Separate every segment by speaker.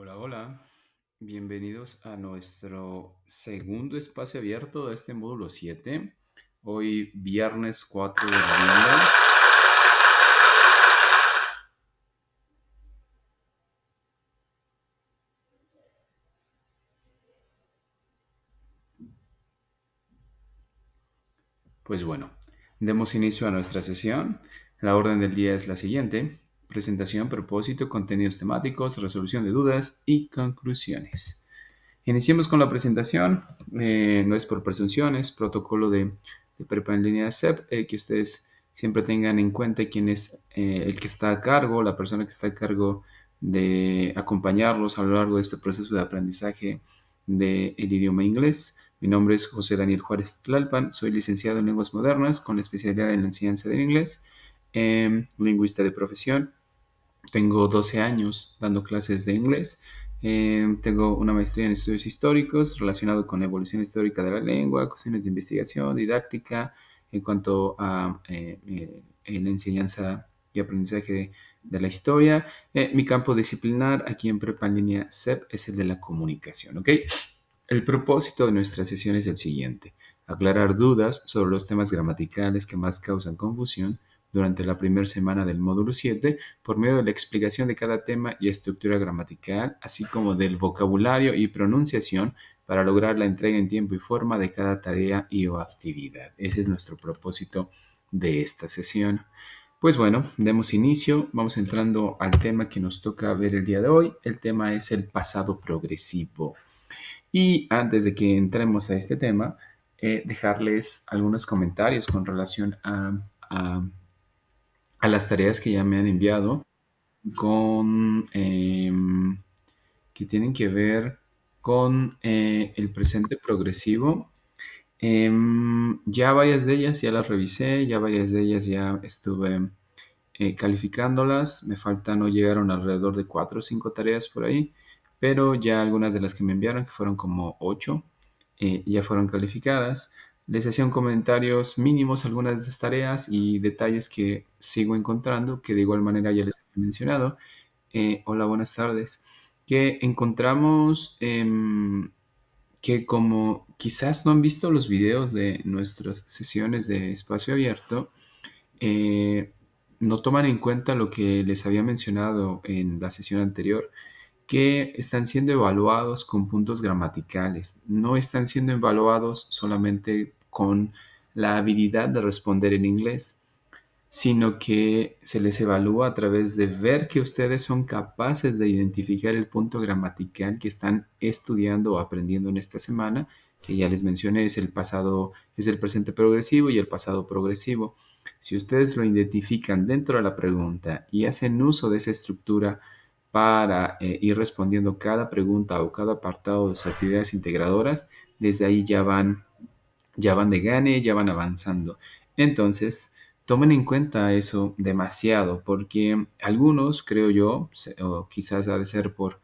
Speaker 1: Hola, hola. Bienvenidos a nuestro segundo espacio abierto de este módulo 7. Hoy viernes 4 de noviembre. Pues bueno, demos inicio a nuestra sesión. La orden del día es la siguiente: presentación, propósito, contenidos temáticos, resolución de dudas y conclusiones. Iniciemos con la presentación. No es por presunción, es protocolo de prepa en línea CEP, que ustedes siempre tengan en cuenta quién es el que está a cargo, la persona que está a cargo de acompañarlos a lo largo de este proceso de aprendizaje del idioma inglés. Mi nombre es José Daniel Juárez Tlalpan, soy licenciado en lenguas modernas con la especialidad en la enseñanza del inglés, lingüista de profesión. Tengo 12 años dando clases de inglés. Tengo una maestría en estudios históricos relacionado con la evolución histórica de la lengua, cuestiones de investigación, didáctica, en cuanto a en la enseñanza y aprendizaje de la historia. Mi campo disciplinar aquí en Prepa en Línea CEP es el de la comunicación, ¿ok? El propósito de nuestra sesión es el siguiente: aclarar dudas sobre los temas gramaticales que más causan confusión durante la primera semana del módulo 7 por medio de la explicación de cada tema y estructura gramatical, así como del vocabulario y pronunciación para lograr la entrega en tiempo y forma de cada tarea y o actividad. Ese es nuestro propósito de esta sesión. Pues bueno, demos inicio. Vamos entrando al tema que nos toca ver el día de hoy. El tema es el pasado progresivo. Y antes de que entremos a este tema, dejarles algunos comentarios con relación a- a las tareas que ya me han enviado con, que tienen que ver con el presente progresivo. Ya varias de ellas ya las revisé, ya varias de ellas ya estuve calificándolas. Me faltan o llegaron alrededor de 4 o 5 tareas por ahí, pero ya algunas de las que me enviaron, que fueron como 8, ya fueron calificadas. Les hacían comentarios mínimos algunas de estas tareas y detalles que sigo encontrando, que de igual manera ya les he mencionado. Hola, buenas tardes. Que encontramos que como quizás no han visto los videos de nuestras sesiones de espacio abierto, eh, no toman en cuenta lo que les había mencionado en la sesión anterior, que están siendo evaluados con puntos gramaticales, no están siendo evaluados solamente con la habilidad de responder en inglés, sino que se les evalúa a través de ver que ustedes son capaces de identificar el punto gramatical que están estudiando o aprendiendo en esta semana, que ya les mencioné, es el pasado, es el presente progresivo y el pasado progresivo. Si ustedes lo identifican dentro de la pregunta y hacen uso de esa estructura para ir respondiendo cada pregunta o cada apartado de sus actividades integradoras, desde ahí ya van de gane, ya van avanzando. Entonces, tomen en cuenta eso demasiado, porque algunos, creo yo, o quizás ha de ser por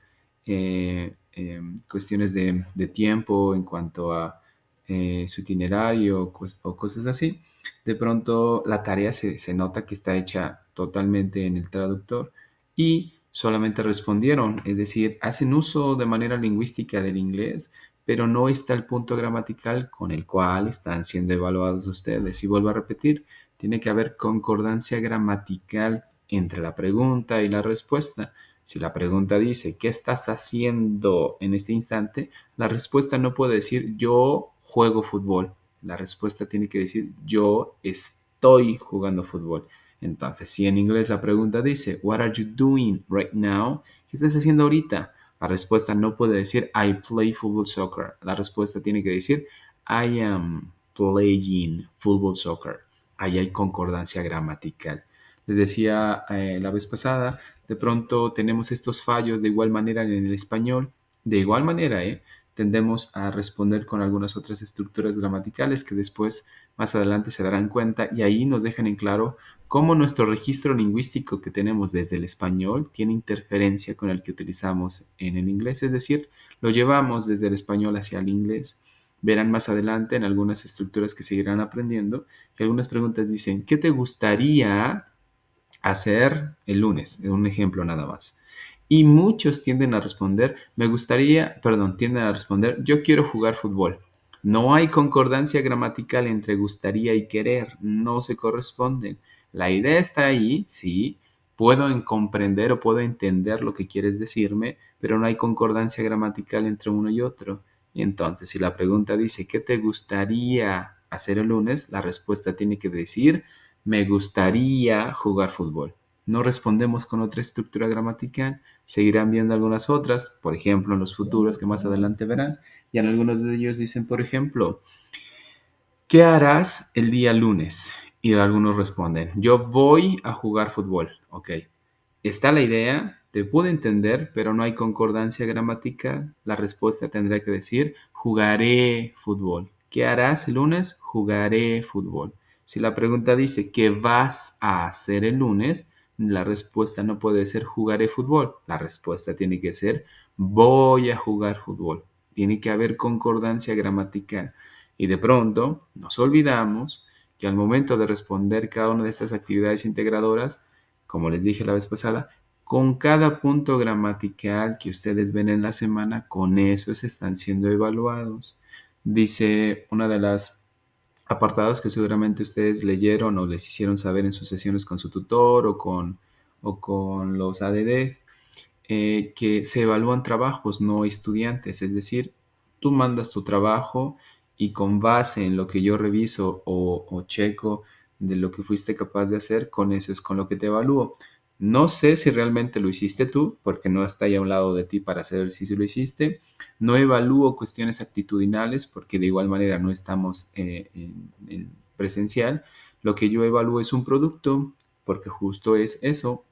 Speaker 1: cuestiones de tiempo en cuanto a su itinerario o cosas así, de pronto la tarea se nota que está hecha totalmente en el traductor y solamente respondieron, es decir, hacen uso de manera lingüística del inglés, pero no está el punto gramatical con el cual están siendo evaluados ustedes. Y vuelvo a repetir, tiene que haber concordancia gramatical entre la pregunta y la respuesta. Si la pregunta dice, ¿qué estás haciendo en este instante? La respuesta no puede decir, yo juego fútbol. La respuesta tiene que decir, yo estoy jugando fútbol. Entonces, si en inglés la pregunta dice, What are you doing right now? ¿Qué estás haciendo ahorita? La respuesta no puede decir I play football soccer. La respuesta tiene que decir I am playing football soccer. Ahí hay concordancia gramatical. Les decía la vez pasada, de pronto tenemos estos fallos de igual manera en el español. De igual manera, tendemos a responder con algunas otras estructuras gramaticales que después, más adelante, se darán cuenta y ahí nos dejan en claro cómo nuestro registro lingüístico que tenemos desde el español tiene interferencia con el que utilizamos en el inglés, es decir, lo llevamos desde el español hacia el inglés. Verán más adelante en algunas estructuras que seguirán aprendiendo que algunas preguntas dicen, ¿qué te gustaría hacer el lunes? Un ejemplo nada más. Y muchos tienden a responder, tienden a responder, yo quiero jugar fútbol. No hay concordancia gramatical entre gustaría y querer, no se corresponden. La idea está ahí, sí, puedo comprender o puedo entender lo que quieres decirme, pero no hay concordancia gramatical entre uno y otro. Y entonces, si la pregunta dice, ¿qué te gustaría hacer el lunes? La respuesta tiene que decir, me gustaría jugar fútbol. No respondemos con otra estructura gramatical, seguirán viendo algunas otras, por ejemplo, en los futuros que más adelante verán, y en algunos de ellos dicen, por ejemplo, ¿qué harás el día lunes? Y algunos responden, yo voy a jugar fútbol. Ok, está la idea, te puedo entender, pero no hay concordancia gramatical. La respuesta tendrá que decir, jugaré fútbol. ¿Qué harás el lunes? Jugaré fútbol. Si la pregunta dice, ¿qué vas a hacer el lunes? La respuesta no puede ser, jugaré fútbol. La respuesta tiene que ser, voy a jugar fútbol. Tiene que haber concordancia gramatical. Y de pronto nos olvidamos que al momento de responder cada una de estas actividades integradoras, como les dije la vez pasada, con cada punto gramatical que ustedes ven en la semana, con eso se están siendo evaluados. Dice una de las apartados que seguramente ustedes leyeron o les hicieron saber en sus sesiones con su tutor o con los ADDs, que se evalúan trabajos, no estudiantes. Es decir, tú mandas tu trabajo y con base en lo que yo reviso o checo de lo que fuiste capaz de hacer, con eso es con lo que te evalúo. No sé si realmente lo hiciste tú, porque no está ahí a un lado de ti para saber si lo hiciste. No evalúo cuestiones actitudinales, porque de igual manera no estamos en presencial. Lo que yo evalúo es un producto, porque justo es eso,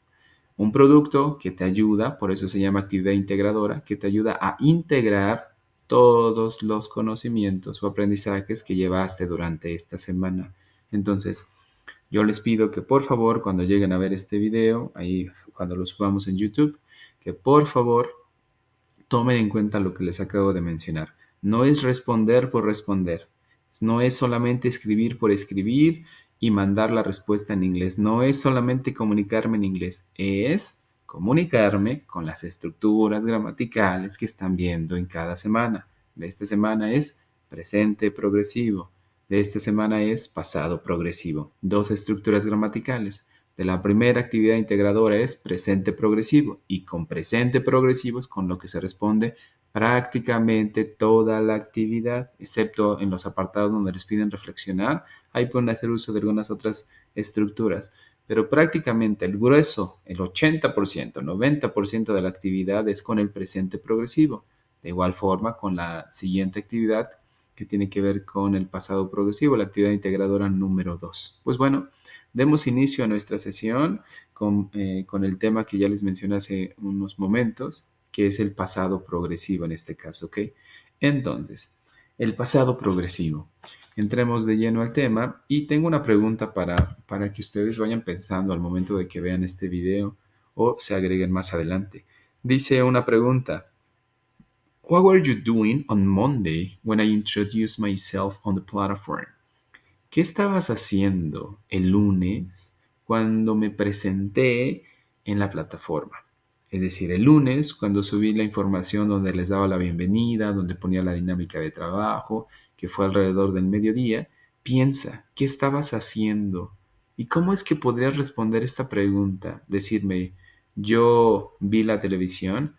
Speaker 1: un producto que te ayuda, por eso se llama actividad integradora, que te ayuda a integrar todos los conocimientos o aprendizajes que llevaste durante esta semana. Entonces, yo les pido que por favor, cuando lleguen a ver este video, ahí cuando lo subamos en YouTube, que por favor tomen en cuenta lo que les acabo de mencionar. No es responder por responder. No es solamente escribir por escribir y mandar la respuesta en inglés. No es solamente comunicarme en inglés. Es comunicarme con las estructuras gramaticales que están viendo en cada semana. De esta semana es presente progresivo. De esta semana es pasado progresivo. Dos estructuras gramaticales. De la primera actividad integradora es presente progresivo y con presente progresivo es con lo que se responde prácticamente toda la actividad, excepto en los apartados donde les piden reflexionar. Ahí pueden hacer uso de algunas otras estructuras, pero prácticamente el grueso, el 80%, 90% de la actividad es con el presente progresivo. De igual forma, con la siguiente actividad que tiene que ver con el pasado progresivo, la actividad integradora número 2. Pues bueno, demos inicio a nuestra sesión con el tema que ya les mencioné hace unos momentos, que es el pasado progresivo en este caso, ¿ok? Entonces, el pasado progresivo. Entremos de lleno al tema y tengo una pregunta para que ustedes vayan pensando al momento de que vean este video o se agreguen más adelante. Dice una pregunta. What were you doing on Monday when I introduced myself on the platform? ¿Qué estabas haciendo el lunes cuando me presenté en la plataforma? Es decir, el lunes cuando subí la información donde les daba la bienvenida, donde ponía la dinámica de trabajo, que fue alrededor del mediodía, piensa, ¿qué estabas haciendo? ¿Y cómo es que podrías responder esta pregunta? Decirme, yo vi la televisión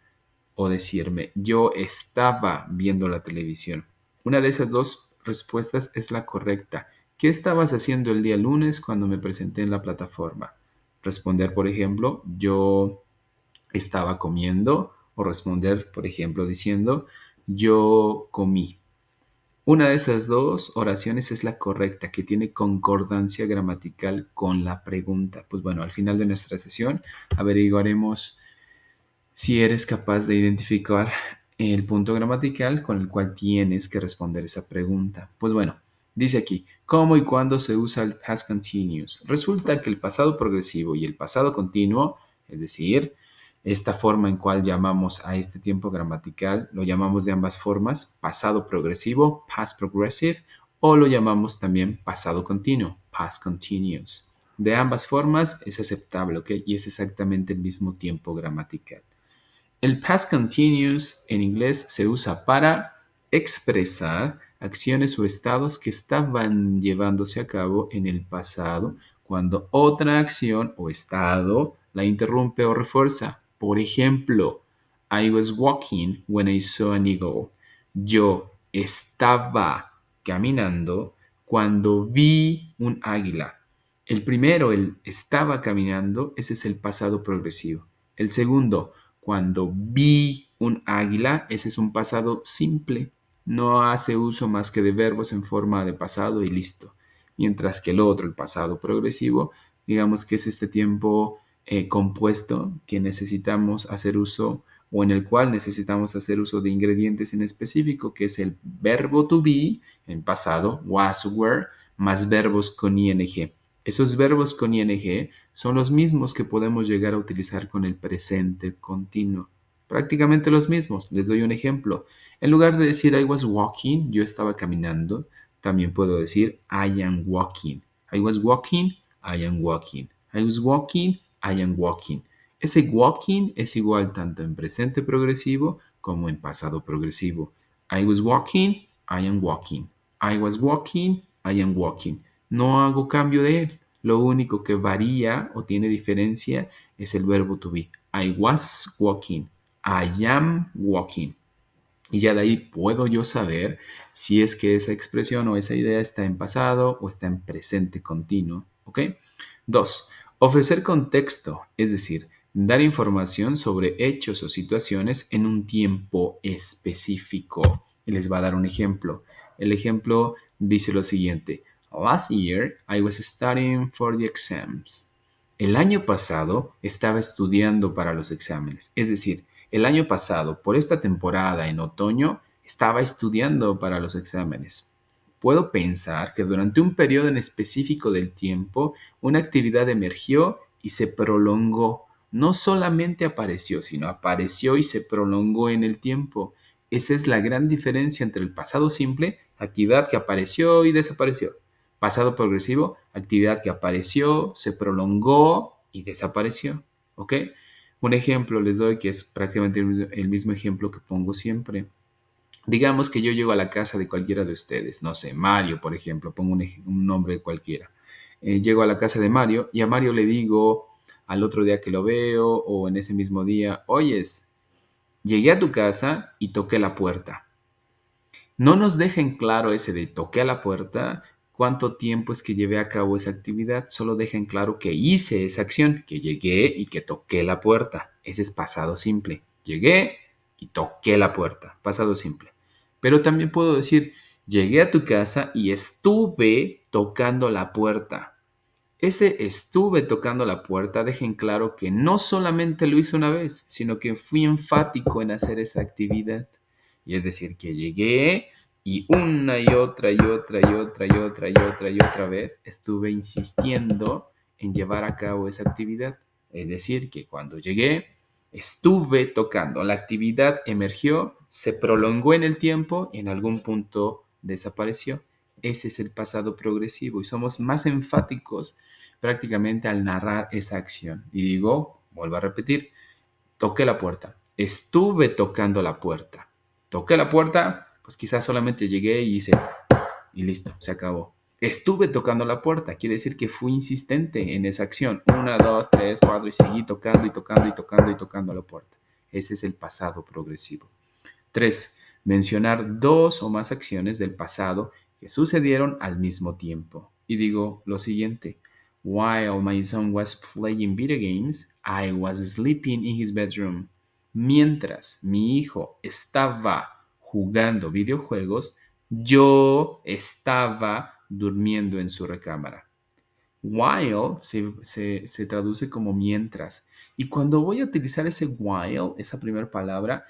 Speaker 1: o decirme, yo estaba viendo la televisión. Una de esas dos respuestas es la correcta. ¿Qué estabas haciendo el día lunes cuando me presenté en la plataforma? Responder, por ejemplo, yo estaba comiendo o responder, por ejemplo, diciendo, yo comí. Una de esas dos oraciones es la correcta, que tiene concordancia gramatical con la pregunta. Pues bueno, al final de nuestra sesión averiguaremos si eres capaz de identificar el punto gramatical con el cual tienes que responder esa pregunta. Pues bueno, dice aquí, ¿cómo y cuándo se usa el past continuous? Resulta que el pasado progresivo y el pasado continuo, es decir, esta forma en cual llamamos a este tiempo gramatical, lo llamamos de ambas formas, pasado progresivo, past progressive, o lo llamamos también pasado continuo, past continuous. De ambas formas es aceptable, ¿ok? Y es exactamente el mismo tiempo gramatical. El past continuous en inglés se usa para expresar acciones o estados que estaban llevándose a cabo en el pasado cuando otra acción o estado la interrumpe o refuerza. Por ejemplo, I was walking when I saw an eagle. Yo estaba caminando cuando vi un águila. El primero, el estaba caminando, ese es el pasado progresivo. El segundo, cuando vi un águila, ese es un pasado simple. No hace uso más que de verbos en forma de pasado y listo. Mientras que el otro, el pasado progresivo, digamos que es este tiempo compuesto que necesitamos hacer uso o en el cual necesitamos hacer uso de ingredientes en específico, que es el verbo to be en pasado, was, were, más verbos con ing. Esos verbos con ing son los mismos que podemos llegar a utilizar con el presente continuo. Prácticamente los mismos. Les doy un ejemplo. En lugar de decir I was walking, yo estaba caminando, también puedo decir I am walking. I was walking, I am walking. I was walking, I am walking. Ese walking es igual tanto en presente progresivo como en pasado progresivo. I was walking, I am walking. I was walking, I am walking. No hago cambio de él. Lo único que varía o tiene diferencia es el verbo to be. I was walking. I am walking. Y ya de ahí puedo yo saber si es que esa expresión o esa idea está en pasado o está en presente continuo. ¿Ok? 2. Ofrecer contexto, es decir, dar información sobre hechos o situaciones en un tiempo específico. Y les va a dar un ejemplo. El ejemplo dice lo siguiente. Last year, I was studying for the exams. El año pasado estaba estudiando para los exámenes. Es decir, el año pasado, por esta temporada en otoño, estaba estudiando para los exámenes. Puedo pensar que durante un periodo en específico del tiempo, una actividad emergió y se prolongó. No solamente apareció, sino apareció y se prolongó en el tiempo. Esa es la gran diferencia entre el pasado simple, actividad que apareció y desapareció. Pasado progresivo, actividad que apareció, se prolongó y desapareció. ¿Ok? Un ejemplo les doy que es prácticamente el mismo ejemplo que pongo siempre. Digamos que yo llego a la casa de cualquiera de ustedes, no sé, Mario, por ejemplo, pongo un nombre cualquiera. Llego a la casa de Mario y a Mario le digo al otro día que lo veo o en ese mismo día, oyes, llegué a tu casa y toqué la puerta. No nos dejen claro ese de toqué a la puerta, cuánto tiempo es que llevé a cabo esa actividad, solo dejen claro que hice esa acción, que llegué y que toqué la puerta. Ese es pasado simple. Llegué y toqué la puerta, pasado simple. Pero también puedo decir, llegué a tu casa y estuve tocando la puerta. Ese estuve tocando la puerta, dejen claro que no solamente lo hice una vez, sino que fui enfático en hacer esa actividad. Y es decir, que llegué y una y otra y otra y otra y otra y otra y otra vez estuve insistiendo en llevar a cabo esa actividad. Es decir, que cuando llegué, estuve tocando. La actividad emergió, se prolongó en el tiempo y en algún punto desapareció. Ese es el pasado progresivo y somos más enfáticos prácticamente al narrar esa acción. Y digo, vuelvo a repetir, toqué la puerta, estuve tocando la puerta. Toqué la puerta, pues quizás solamente llegué y hice, y listo, se acabó. Estuve tocando la puerta, quiere decir que fui insistente en esa acción. Una, dos, tres, cuatro, y seguí tocando y tocando y tocando y tocando la puerta. Ese es el pasado progresivo. 3. Mencionar dos o más acciones del pasado que sucedieron al mismo tiempo. Y digo lo siguiente. While my son was playing video games, I was sleeping in his bedroom. Mientras mi hijo estaba jugando videojuegos, yo estaba durmiendo en su recámara. While se traduce como mientras. Y cuando voy a utilizar ese while, esa primera palabra,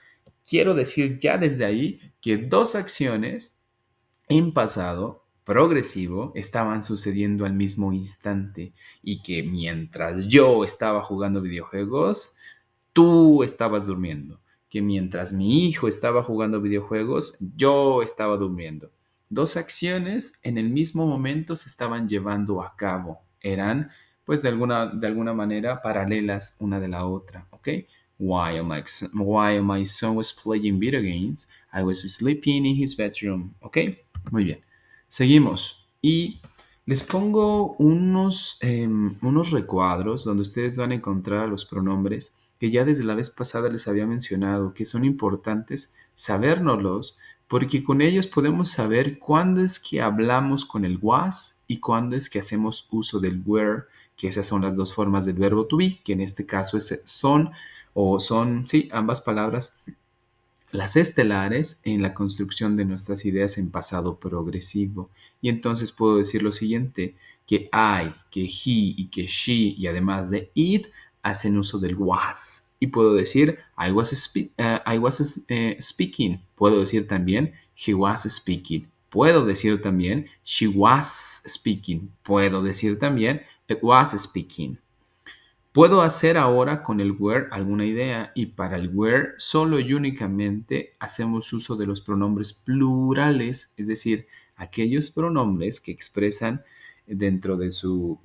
Speaker 1: quiero decir ya desde ahí que dos acciones en pasado progresivo estaban sucediendo al mismo instante y que mientras yo estaba jugando videojuegos, tú estabas durmiendo. Que mientras mi hijo estaba jugando videojuegos, yo estaba durmiendo. Dos acciones en el mismo momento se estaban llevando a cabo. Eran, pues, de alguna manera paralelas una de la otra, ¿ok? While my son was playing video games, I was sleeping in his bedroom. ¿Ok? Muy bien. Seguimos. Y les pongo unos recuadros donde ustedes van a encontrar los pronombres que ya desde la vez pasada les había mencionado, que son importantes sabérnoslos, porque con ellos podemos saber cuándo es que hablamos con el was y cuándo es que hacemos uso del were, que esas son las dos formas del verbo to be, que en este caso son o son, sí, ambas palabras las estelares en la construcción de nuestras ideas en pasado progresivo. Y entonces puedo decir lo siguiente, que I, que he y que she y además de it hacen uso del was. Y puedo decir I was speaking. Puedo decir también he was speaking. Puedo decir también she was speaking. Puedo decir también it was speaking. Puedo hacer ahora con el where alguna idea y para el where solo y únicamente hacemos uso de los pronombres plurales, es decir, aquellos pronombres que expresan dentro de su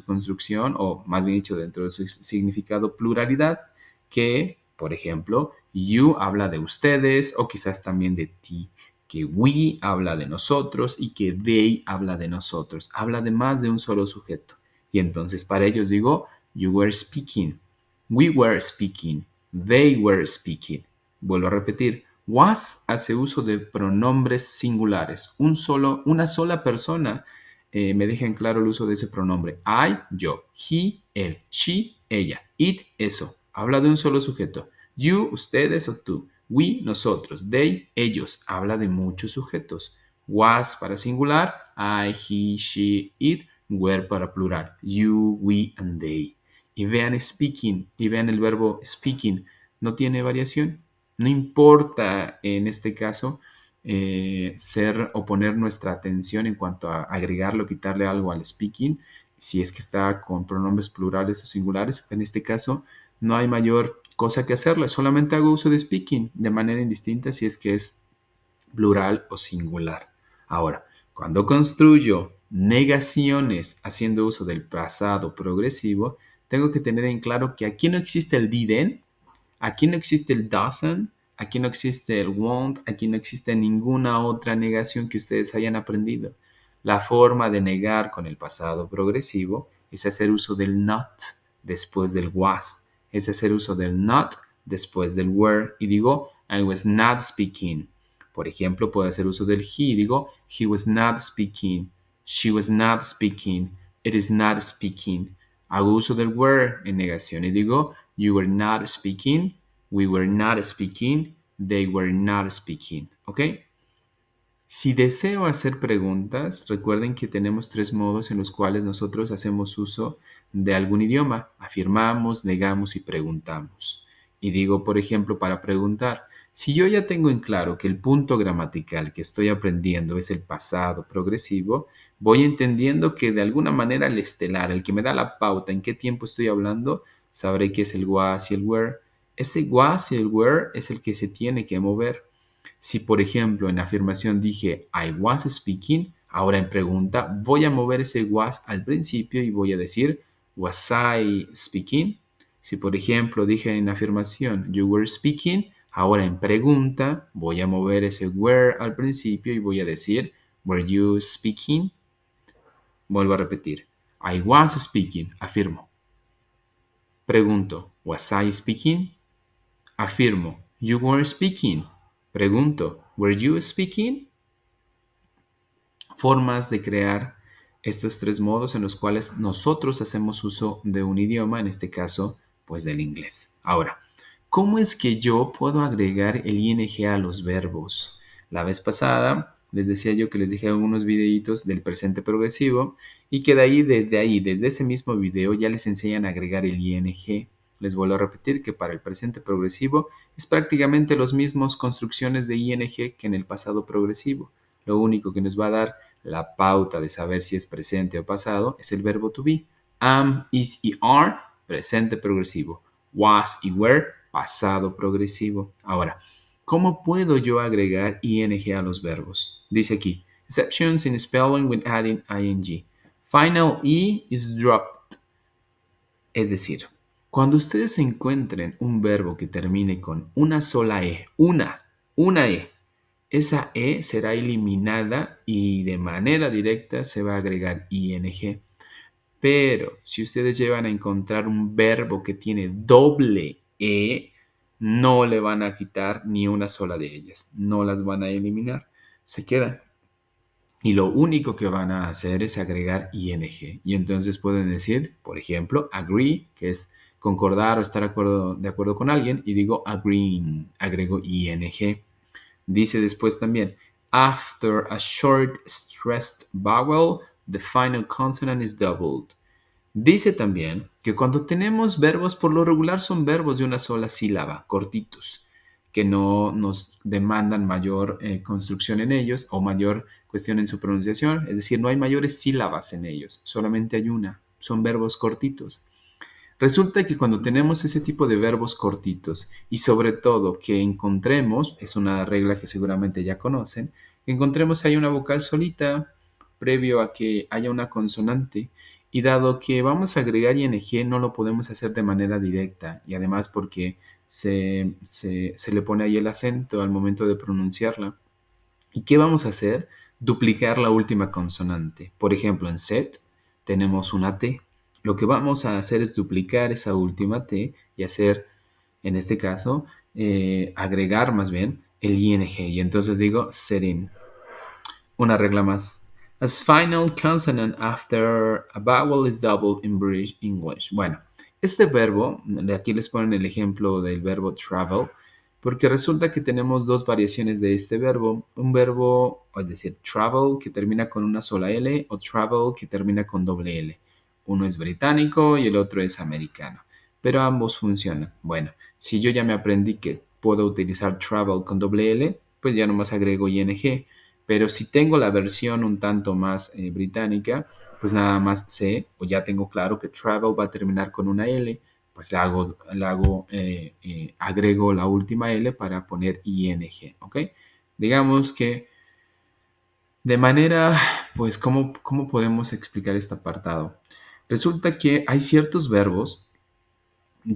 Speaker 1: construcción o más bien dicho dentro de su significado pluralidad que, por ejemplo, you habla de ustedes o quizás también de ti, que we habla de nosotros y que they habla de nosotros, habla de más de un solo sujeto. Y entonces para ellos digo, you were speaking. We were speaking. They were speaking. Vuelvo a repetir. Was hace uso de pronombres singulares. Una sola persona me deja en claro el uso de ese pronombre. I, yo. He, él. She, ella. It, eso. Habla de un solo sujeto. You, ustedes o tú. We, nosotros. They, ellos. Habla de muchos sujetos. Was para singular. I, he, she, it. Were para plural. You, we, and they. Y vean speaking, y vean el verbo speaking. No tiene variación. No importa en este caso ser o poner nuestra atención en cuanto a agregarle o quitarle algo al speaking, si es que está con pronombres plurales o singulares. En este caso no hay mayor cosa que hacerle. Solamente hago uso de speaking de manera indistinta si es que es plural o singular. Ahora, cuando construyo negaciones haciendo uso del pasado progresivo, tengo que tener en claro que aquí no existe el didn't, aquí no existe el doesn't, aquí no existe el won't, aquí no existe ninguna otra negación que ustedes hayan aprendido. La forma de negar con el pasado progresivo es hacer uso del not después del was, es hacer uso del not después del were y digo I was not speaking. Por ejemplo, puedo hacer uso del he, digo he was not speaking, she was not speaking, it is not speaking. Hago uso del were en negación y digo you were not speaking, we were not speaking, they were not speaking. ¿Ok? Si deseo hacer preguntas, recuerden que tenemos tres modos en los cuales nosotros hacemos uso de algún idioma. Afirmamos, negamos y preguntamos. Y digo, por ejemplo, para preguntar, si yo ya tengo en claro que el punto gramatical que estoy aprendiendo es el pasado progresivo, voy entendiendo que de alguna manera el estelar, el que me da la pauta en qué tiempo estoy hablando, sabré que es el was y el were. Ese was y el were es el que se tiene que mover. Si, por ejemplo, en afirmación dije I was speaking, ahora en pregunta voy a mover ese was al principio y voy a decir was I speaking. Si, por ejemplo, dije en afirmación you were speaking, ahora en pregunta voy a mover ese were al principio y voy a decir were you speaking. Vuelvo a repetir. I was speaking, afirmo. Pregunto, was I speaking? Afirmo, you were speaking. Pregunto, were you speaking? Formas de crear estos tres modos en los cuales nosotros hacemos uso de un idioma, en este caso, pues del inglés. Ahora, ¿cómo es que yo puedo agregar el ing a los verbos? La vez pasada les decía yo que les dejé algunos videitos del presente progresivo y que desde ese mismo video ya les enseñan a agregar el ing. Les vuelvo a repetir que para el presente progresivo es prácticamente las mismas construcciones de ing que en el pasado progresivo. Lo único que nos va a dar la pauta de saber si es presente o pasado es el verbo to be. Am, is y are, presente progresivo. Was y were, pasado progresivo. Ahora, ¿cómo puedo yo agregar ing a los verbos? Dice aquí, exceptions in spelling with adding ing. Final e is dropped. Es decir, Cuando ustedes encuentren un verbo que termine con una sola E, una E, esa E será eliminada y de manera directa se va a agregar ing. Pero si ustedes llevan a encontrar un verbo que tiene doble E, no le van a quitar ni una sola de ellas, no las van a eliminar, se quedan. Y lo único que van a hacer es agregar ing. Y entonces pueden decir, por ejemplo, agree, que es concordar o estar de acuerdo con alguien, y digo agreeing, agrego ing. Dice después también, after a short stressed vowel, the final consonant is doubled. Dice también que cuando tenemos verbos, por lo regular son verbos de una sola sílaba, cortitos, que no nos demandan mayor construcción en ellos o mayor cuestión en su pronunciación, es decir, no hay mayores sílabas en ellos, solamente hay una, son verbos cortitos. Resulta que cuando tenemos ese tipo de verbos cortitos y sobre todo que encontremos, es una regla que seguramente ya conocen, que encontremos ahí una vocal solita previo a que haya una consonante y dado que vamos a agregar ing no lo podemos hacer de manera directa y además porque se le pone ahí el acento al momento de pronunciarla. ¿Y qué vamos a hacer? Duplicar la última consonante. Por ejemplo, en set tenemos una T. Lo que vamos a hacer es duplicar esa última T y hacer, en este caso, agregar más bien el ing. Y entonces digo setting. Una regla más. As final consonant after a vowel is doubled in British English. Bueno, este verbo, aquí les ponen el ejemplo del verbo travel, porque resulta que tenemos dos variaciones de este verbo. Un verbo, es decir, travel, que termina con una sola L, o travel, que termina con doble L. Uno es británico y el otro es americano, pero ambos funcionan. Bueno, si yo ya me aprendí que puedo utilizar travel con doble L, pues ya nomás agrego ing. Pero si tengo la versión un tanto más británica, pues nada más sé o ya tengo claro que travel va a terminar con una L, pues agrego la última L para poner ing, ¿ok? Digamos que de manera, pues, ¿cómo podemos explicar este apartado? Resulta que hay ciertos verbos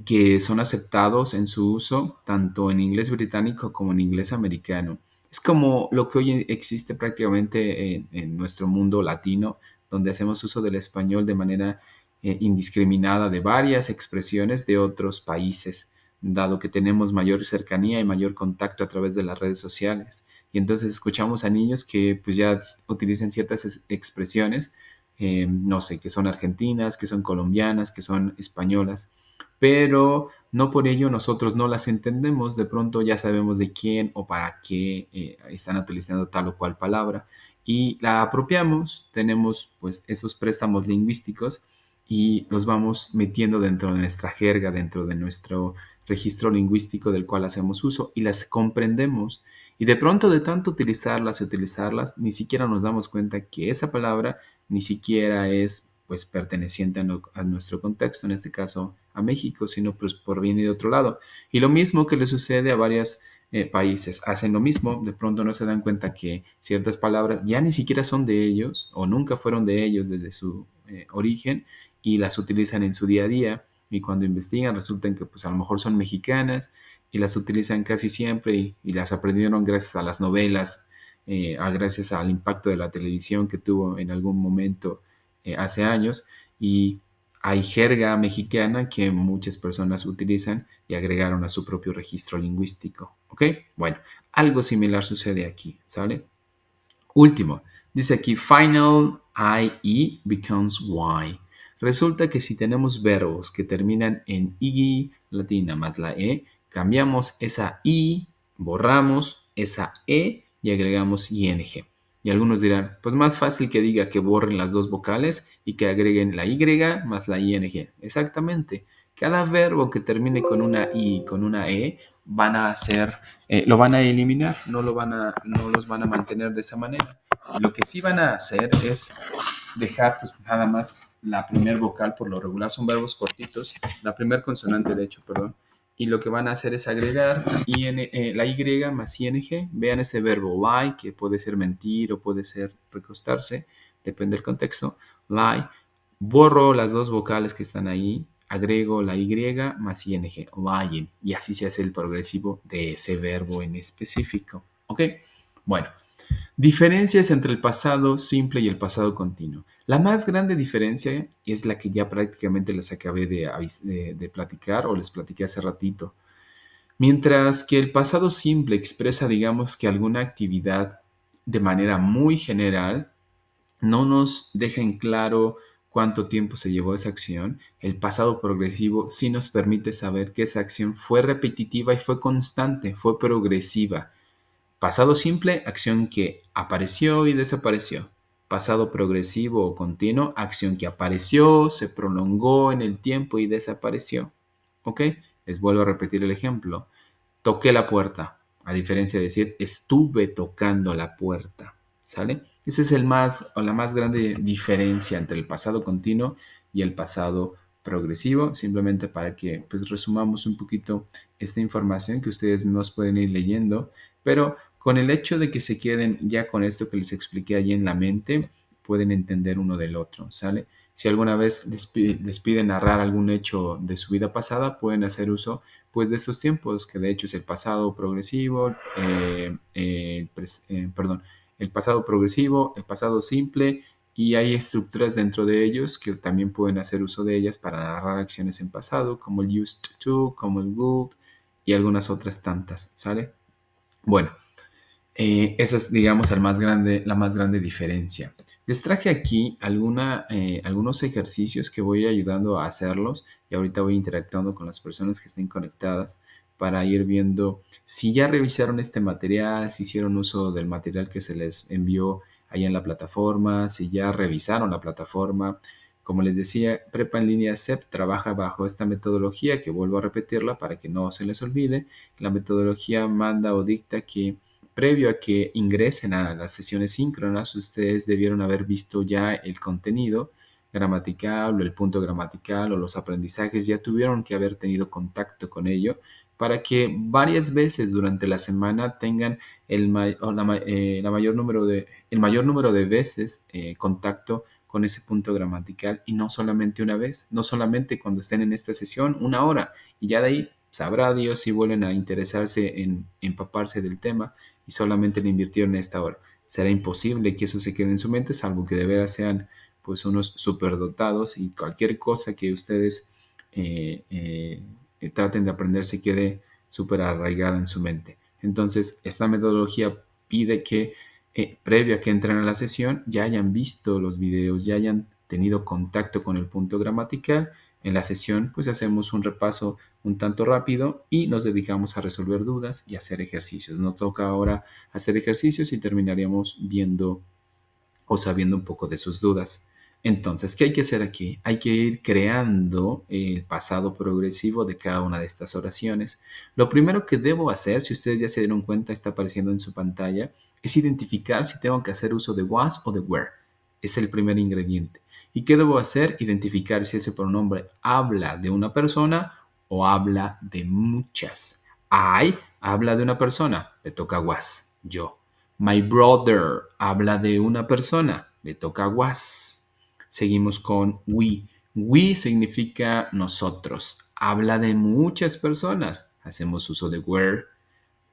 Speaker 1: que son aceptados en su uso tanto en inglés británico como en inglés americano. Es como lo que hoy existe prácticamente en nuestro mundo latino, donde hacemos uso del español de manera indiscriminada de varias expresiones de otros países, dado que tenemos mayor cercanía y mayor contacto a través de las redes sociales. Y entonces escuchamos a niños que pues ya utilizan ciertas expresiones, no sé, que son argentinas, que son colombianas, que son españolas, pero no por ello nosotros no las entendemos, de pronto ya sabemos de quién o para qué están utilizando tal o cual palabra y la apropiamos, tenemos pues esos préstamos lingüísticos y los vamos metiendo dentro de nuestra jerga, dentro de nuestro registro lingüístico del cual hacemos uso y las comprendemos. Y de pronto de tanto utilizarlas y utilizarlas, ni siquiera nos damos cuenta que esa palabra ni siquiera es pues perteneciente a nuestro contexto, en este caso a México, sino pues por viene de otro lado. Y lo mismo que le sucede a varios países, hacen lo mismo, de pronto no se dan cuenta que ciertas palabras ya ni siquiera son de ellos o nunca fueron de ellos desde su origen y las utilizan en su día a día y cuando investigan resultan que pues a lo mejor son mexicanas y las utilizan casi siempre y las aprendieron gracias a las novelas, gracias al impacto de la televisión que tuvo en algún momento hace años y hay jerga mexicana que muchas personas utilizan y agregaron a su propio registro lingüístico. ¿Ok? Bueno, algo similar sucede aquí, ¿sale? Último, dice aquí, final IE becomes Y. Resulta que si tenemos verbos que terminan en I latina más la E, cambiamos esa I, borramos esa E y agregamos ING. Y algunos dirán, pues más fácil que diga que borren las dos vocales y que agreguen la Y más la ING. Exactamente. Cada verbo que termine con una I y con una E van a hacer, lo van a eliminar, no los van a mantener de esa manera. Lo que sí van a hacer es dejar pues nada más la primer vocal, por lo regular son verbos cortitos, la primer consonante de hecho, perdón, y lo que van a hacer es agregar la Y más ING, vean ese verbo lie, que puede ser mentir o puede ser recostarse, depende del contexto, lie, borro las dos vocales que están ahí, agrego la Y más ing, lying, y así se hace el progresivo de ese verbo en específico. ¿Ok? Bueno, diferencias entre el pasado simple y el pasado continuo. La más grande diferencia es la que ya prácticamente les acabé de platicar o les platiqué hace ratito. Mientras que el pasado simple expresa, digamos, que alguna actividad de manera muy general no nos deja en claro cuánto tiempo se llevó esa acción, el pasado progresivo sí nos permite saber que esa acción fue repetitiva y fue constante, fue progresiva. Pasado simple, acción que apareció y desapareció. Pasado progresivo o continuo, acción que apareció, se prolongó en el tiempo y desapareció. ¿Ok? Les vuelvo a repetir el ejemplo. Toqué la puerta, a diferencia de decir estuve tocando la puerta. ¿Sale? Esa es el más o la más grande diferencia entre el pasado continuo y el pasado progresivo, simplemente para que pues resumamos un poquito esta información que ustedes mismos pueden ir leyendo, pero con el hecho de que se queden ya con esto que les expliqué allí en la mente, pueden entender uno del otro, ¿sale? Si alguna vez les piden narrar algún hecho de su vida pasada, pueden hacer uso pues de estos tiempos, que de hecho es el pasado progresivo, perdón, el pasado progresivo, el pasado simple, y hay estructuras dentro de ellos que también pueden hacer uso de ellas para narrar acciones en pasado, como el used to, como el would y algunas otras tantas, ¿sale? Bueno, esa es, digamos, la más grande diferencia. Les traje aquí algunos ejercicios que voy ayudando a hacerlos y ahorita voy interactuando con las personas que estén conectadas para ir viendo si ya revisaron este material, si hicieron uso del material que se les envió ahí en la plataforma, si ya revisaron la plataforma. Como les decía, Prepa en línea CEP trabaja bajo esta metodología que vuelvo a repetirla para que no se les olvide. La metodología manda o dicta que previo a que ingresen a las sesiones síncronas, ustedes debieron haber visto ya el contenido gramatical o el punto gramatical o los aprendizajes, ya tuvieron que haber tenido contacto con ello para que varias veces durante la semana tengan el mayor número de veces contacto con ese punto gramatical y no solamente una vez, no solamente cuando estén en esta sesión, una hora, y ya de ahí sabrá Dios si vuelven a interesarse en empaparse del tema y solamente le invirtieron esta hora. Será imposible que eso se quede en su mente, salvo que de veras sean pues unos superdotados y cualquier cosa que ustedes traten de aprender se quede súper arraigada en su mente. Entonces, esta metodología pide que previo a que entren a la sesión ya hayan visto los videos, ya hayan tenido contacto con el punto gramatical. En la sesión pues hacemos un repaso un tanto rápido y nos dedicamos a resolver dudas y hacer ejercicios. Nos toca ahora hacer ejercicios y terminaríamos viendo o sabiendo un poco de sus dudas. Entonces, ¿qué hay que hacer aquí? Hay que ir creando el pasado progresivo de cada una de estas oraciones. Lo primero que debo hacer, si ustedes ya se dieron cuenta, está apareciendo en su pantalla, es identificar si tengo que hacer uso de was o de were. Es el primer ingrediente. ¿Y qué debo hacer? Identificar si ese pronombre habla de una persona o habla de muchas. I habla de una persona, le toca was, yo. My brother habla de una persona, le toca was. Seguimos con we. We significa nosotros. Habla de muchas personas. Hacemos uso de were.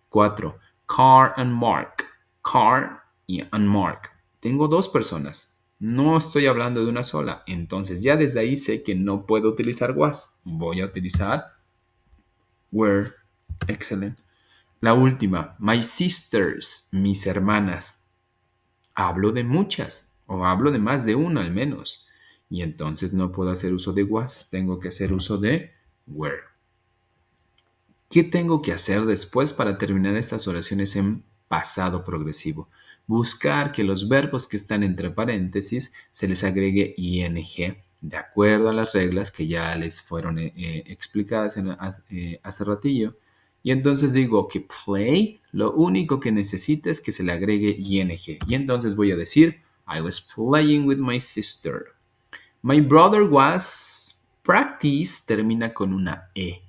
Speaker 1: 4. Car and Mark. Car and Mark. Tengo dos personas. No estoy hablando de una sola. Entonces ya desde ahí sé que no puedo utilizar was. Voy a utilizar were. Excelente. La última, my sisters, mis hermanas. Hablo de muchas o hablo de más de una al menos. Y entonces no puedo hacer uso de was, tengo que hacer uso de were. ¿Qué tengo que hacer después para terminar estas oraciones en pasado progresivo? Buscar que los verbos que están entre paréntesis se les agregue ing de acuerdo a las reglas que ya les fueron explicadas hace ratillo. Y entonces digo que play, lo único que necesita es que se le agregue ing. Y entonces voy a decir, I was playing with my sister. My brother was practice termina con una E.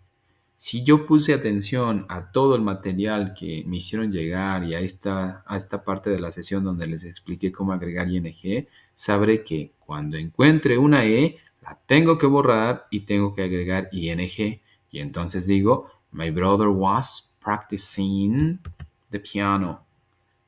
Speaker 1: Si yo puse atención a todo el material que me hicieron llegar y a esta parte de la sesión donde les expliqué cómo agregar ing, sabré que cuando encuentre una E, la tengo que borrar y tengo que agregar ing. Y entonces digo, my brother was practicing the piano.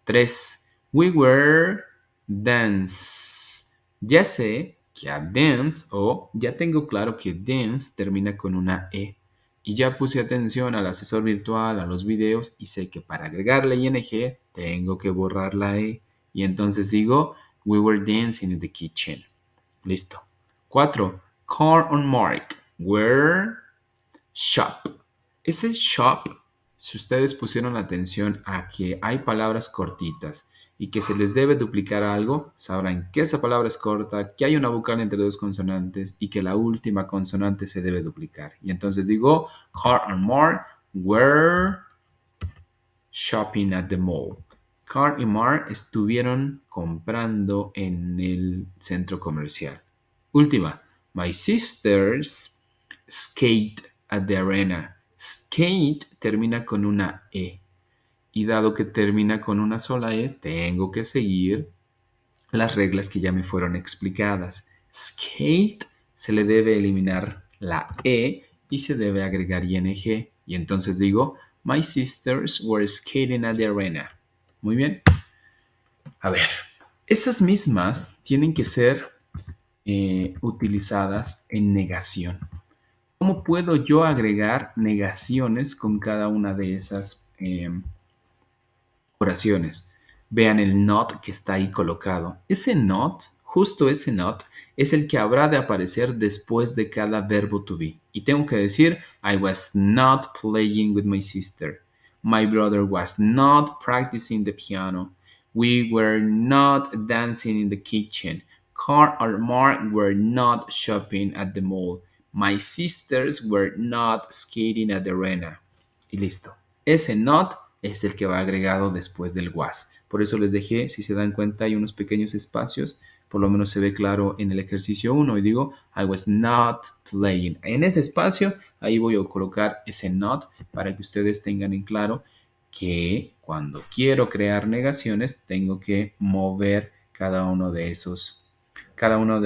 Speaker 1: 3. We were dance. Ya sé que a dance o ya tengo claro que dance termina con una E. Y ya puse atención al asesor virtual, a los videos y sé que para agregarle ing tengo que borrar la E. Y entonces digo, we were dancing in the kitchen. Listo. 4. Car on Mark. Where shop. Ese shop, si ustedes pusieron atención a que hay palabras cortitas y que se les debe duplicar algo, sabrán que esa palabra es corta, que hay una vocal entre dos consonantes y que la última consonante se debe duplicar. Y entonces digo, Carl and Mark were shopping at the mall. Carl y Mark estuvieron comprando en el centro comercial. Última. My sisters skate at the arena. Skate termina con una E. Y dado que termina con una sola E, tengo que seguir las reglas que ya me fueron explicadas. Skate se le debe eliminar la E y se debe agregar ing. Y entonces digo, my sisters were skating at the arena. Muy bien. A ver, esas mismas tienen que ser utilizadas en negación. ¿Cómo puedo yo agregar negaciones con cada una de esas oraciones? Vean el not que está ahí colocado. Ese not, justo ese not, es el que habrá de aparecer después de cada verbo to be. Y tengo que decir, I was not playing with my sister. My brother was not practicing the piano. We were not dancing in the kitchen. Carl or Mark were not shopping at the mall. My sisters were not skating at the arena. Y listo. Ese not es el que va agregado después del was. Por eso les dejé, si se dan cuenta, hay unos pequeños espacios. Por lo menos se ve claro en el ejercicio 1 y digo, I was not playing. En ese espacio, ahí voy a colocar ese not para que ustedes tengan en claro que cuando quiero crear negaciones, tengo que mover cada uno de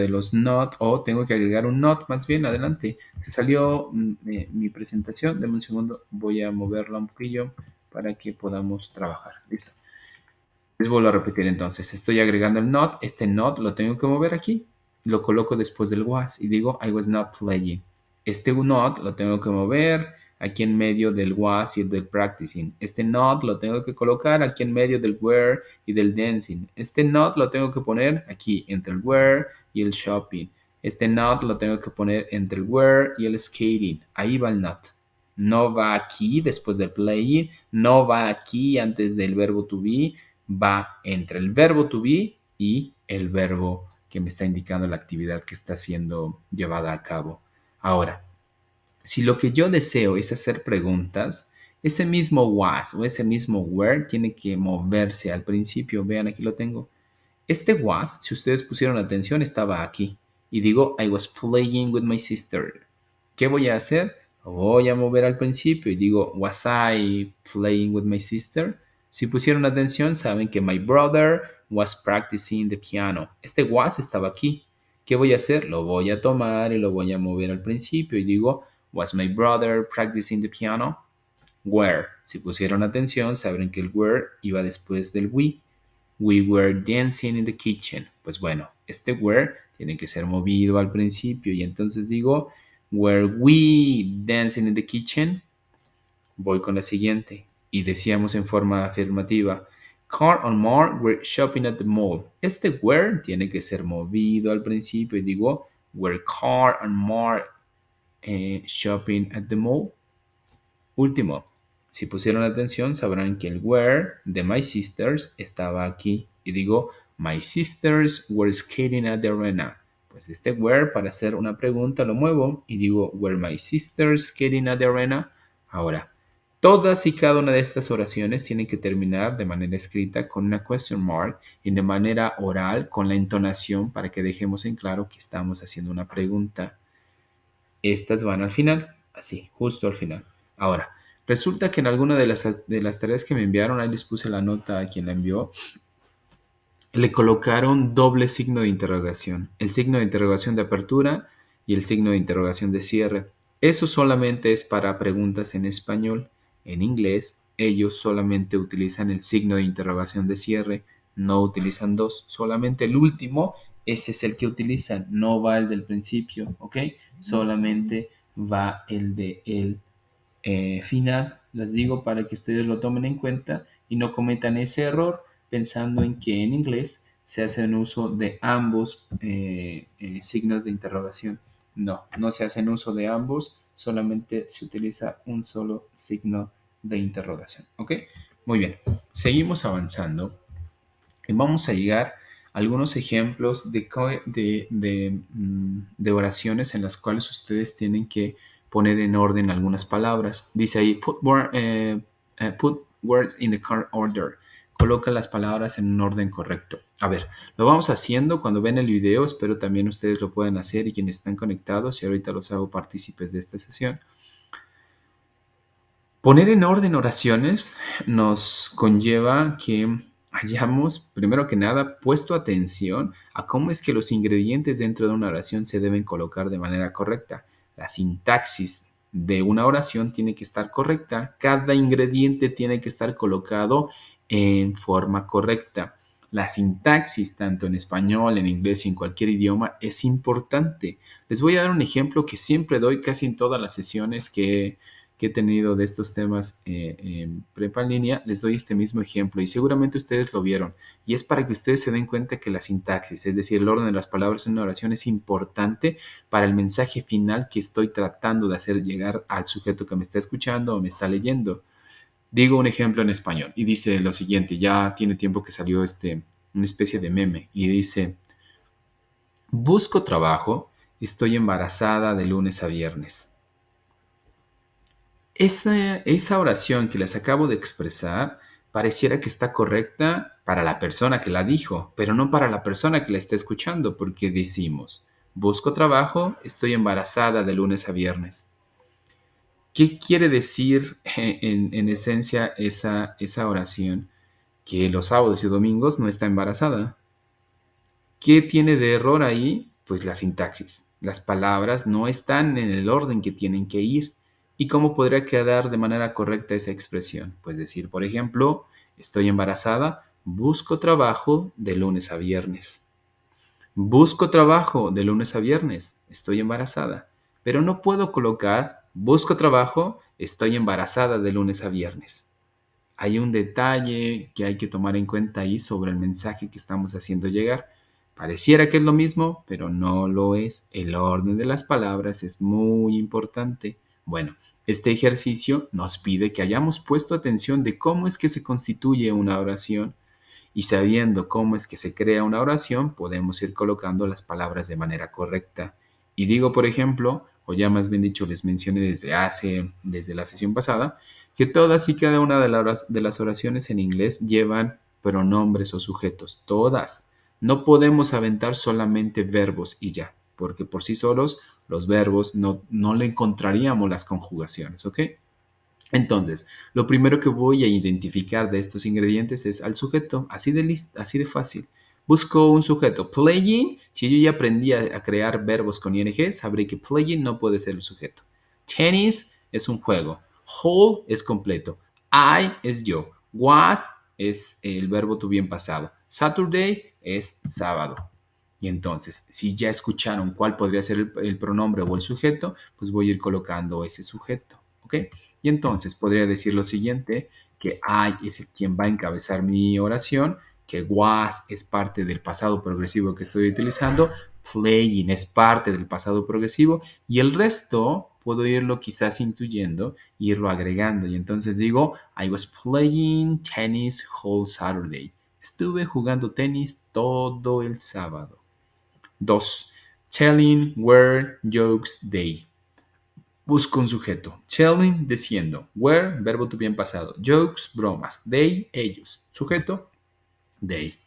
Speaker 1: los not, o tengo que agregar un not más bien adelante. Se salió mi presentación, denme un segundo, voy a moverla un poquillo para que podamos trabajar. Listo. Les vuelvo a repetir entonces, estoy agregando el not, este not lo tengo que mover aquí, lo coloco después del was y digo I was not playing. Este not lo tengo que mover aquí en medio del was y del practicing. Este not lo tengo que colocar aquí en medio del were y del dancing. Este not lo tengo que poner aquí entre el were y el shopping. Este not lo tengo que poner entre el were y el skating. Ahí va el not. No va aquí después del playing, no va aquí antes del verbo to be, va entre el verbo to be y el verbo que me está indicando la actividad que está siendo llevada a cabo. Ahora, si lo que yo deseo es hacer preguntas, ese mismo was o ese mismo were tiene que moverse al principio. Vean, aquí lo tengo. Este was, si ustedes pusieron atención, estaba aquí. Y digo, I was playing with my sister. ¿Qué voy a hacer? Lo voy a mover al principio y digo, was I playing with my sister? Si pusieron atención, saben que my brother was practicing the piano. Este was estaba aquí. ¿Qué voy a hacer? Lo voy a tomar y lo voy a mover al principio y digo, was my brother practicing the piano? Where. Si pusieron atención, saben que el where iba después del we. We were dancing in the kitchen. Pues bueno, este were tiene que ser movido al principio y entonces digo, were we dancing in the kitchen? Voy con la siguiente y decíamos en forma afirmativa, Carl and Mark were shopping at the mall. Este were tiene que ser movido al principio y digo, were Carl and Mark shopping at the mall? Último, si pusieron atención sabrán que el were de my sisters estaba aquí y digo my sisters were skating at the arena. Pues este were para hacer una pregunta lo muevo y digo were my sisters skating at the arena. Ahora, todas y cada una de estas oraciones tienen que terminar de manera escrita con una question mark y de manera oral con la entonación para que dejemos en claro que estamos haciendo una pregunta. Estas van al final, así, justo al final. Ahora, resulta que en alguna de las tareas que me enviaron, ahí les puse la nota a quien la envió, le colocaron doble signo de interrogación. El signo de interrogación de apertura y el signo de interrogación de cierre. Eso solamente es para preguntas en español. En inglés, ellos solamente utilizan el signo de interrogación de cierre, no utilizan dos, solamente el último, ese es el que utilizan, no va el del principio, ¿ok? Solamente va el de el final, les digo, para que ustedes lo tomen en cuenta y no cometan ese error pensando en que en inglés se hacen uso de ambos signos de interrogación. No, no se hacen uso de ambos, solamente se utiliza un solo signo de interrogación. ¿Ok? Muy bien, seguimos avanzando y vamos a llegar a algunos ejemplos de oraciones en las cuales ustedes tienen que poner en orden algunas palabras. Dice ahí, put words in the correct order. Coloca las palabras en un orden correcto. A ver, lo vamos haciendo cuando ven el video. Espero también ustedes lo puedan hacer y quienes están conectados, y ahorita los hago partícipes de esta sesión. Poner en orden oraciones nos conlleva que hayamos, primero que nada, puesto atención a cómo es que los ingredientes dentro de una oración se deben colocar de manera correcta. La sintaxis de una oración tiene que estar correcta. Cada ingrediente tiene que estar colocado en forma correcta. La sintaxis, tanto en español, en inglés y en cualquier idioma, es importante. Les voy a dar un ejemplo que siempre doy casi en todas las sesiones que he tenido de estos temas en prepa en línea, les doy este mismo ejemplo y seguramente ustedes lo vieron. Y es para que ustedes se den cuenta que la sintaxis, es decir, el orden de las palabras en una oración es importante para el mensaje final que estoy tratando de hacer llegar al sujeto que me está escuchando o me está leyendo. Digo un ejemplo en español y dice lo siguiente, ya tiene tiempo que salió una especie de meme y dice, busco trabajo, estoy embarazada de lunes a viernes. Esa oración que les acabo de expresar pareciera que está correcta para la persona que la dijo, pero no para la persona que la está escuchando, porque decimos, busco trabajo, estoy embarazada de lunes a viernes. ¿Qué quiere decir en esencia esa oración? Que los sábados y domingos no está embarazada. ¿Qué tiene de error ahí? Pues la sintaxis. Las palabras no están en el orden que tienen que ir. ¿Y cómo podría quedar de manera correcta esa expresión? Pues decir, por ejemplo, estoy embarazada, busco trabajo de lunes a viernes. Busco trabajo de lunes a viernes, estoy embarazada. Pero no puedo colocar, busco trabajo, estoy embarazada de lunes a viernes. Hay un detalle que hay que tomar en cuenta ahí sobre el mensaje que estamos haciendo llegar. Pareciera que es lo mismo, pero no lo es. El orden de las palabras es muy importante. Bueno, este ejercicio nos pide que hayamos puesto atención de cómo es que se constituye una oración y sabiendo cómo es que se crea una oración, podemos ir colocando las palabras de manera correcta. Y digo, por ejemplo, o ya más bien dicho, les mencioné desde la sesión pasada, que todas y cada una de las oraciones en inglés llevan pronombres o sujetos, todas. No podemos aventar solamente verbos y ya, porque por sí solos los verbos no le encontraríamos las conjugaciones, ¿ok? Entonces, lo primero que voy a identificar de estos ingredientes es al sujeto, así de fácil. Busco un sujeto. Playing, si yo ya aprendí a crear verbos con ing, sabré que playing no puede ser el sujeto. Tennis es un juego. Whole es completo. I es yo. Was es el verbo to be en pasado. Saturday es sábado. Y entonces, si ya escucharon cuál podría ser el pronombre o el sujeto, pues voy a ir colocando ese sujeto. ¿Ok? Y entonces podría decir lo siguiente, que I es quien va a encabezar mi oración, que was es parte del pasado progresivo que estoy utilizando, playing es parte del pasado progresivo y el resto puedo irlo quizás intuyendo e irlo agregando. Y entonces digo, I was playing tennis whole Saturday. Estuve jugando tenis todo el sábado. 2. Telling were jokes they. Busco un sujeto. Telling, diciendo. Were, verbo to be en pasado. Jokes, bromas. They, ellos. Sujeto, they.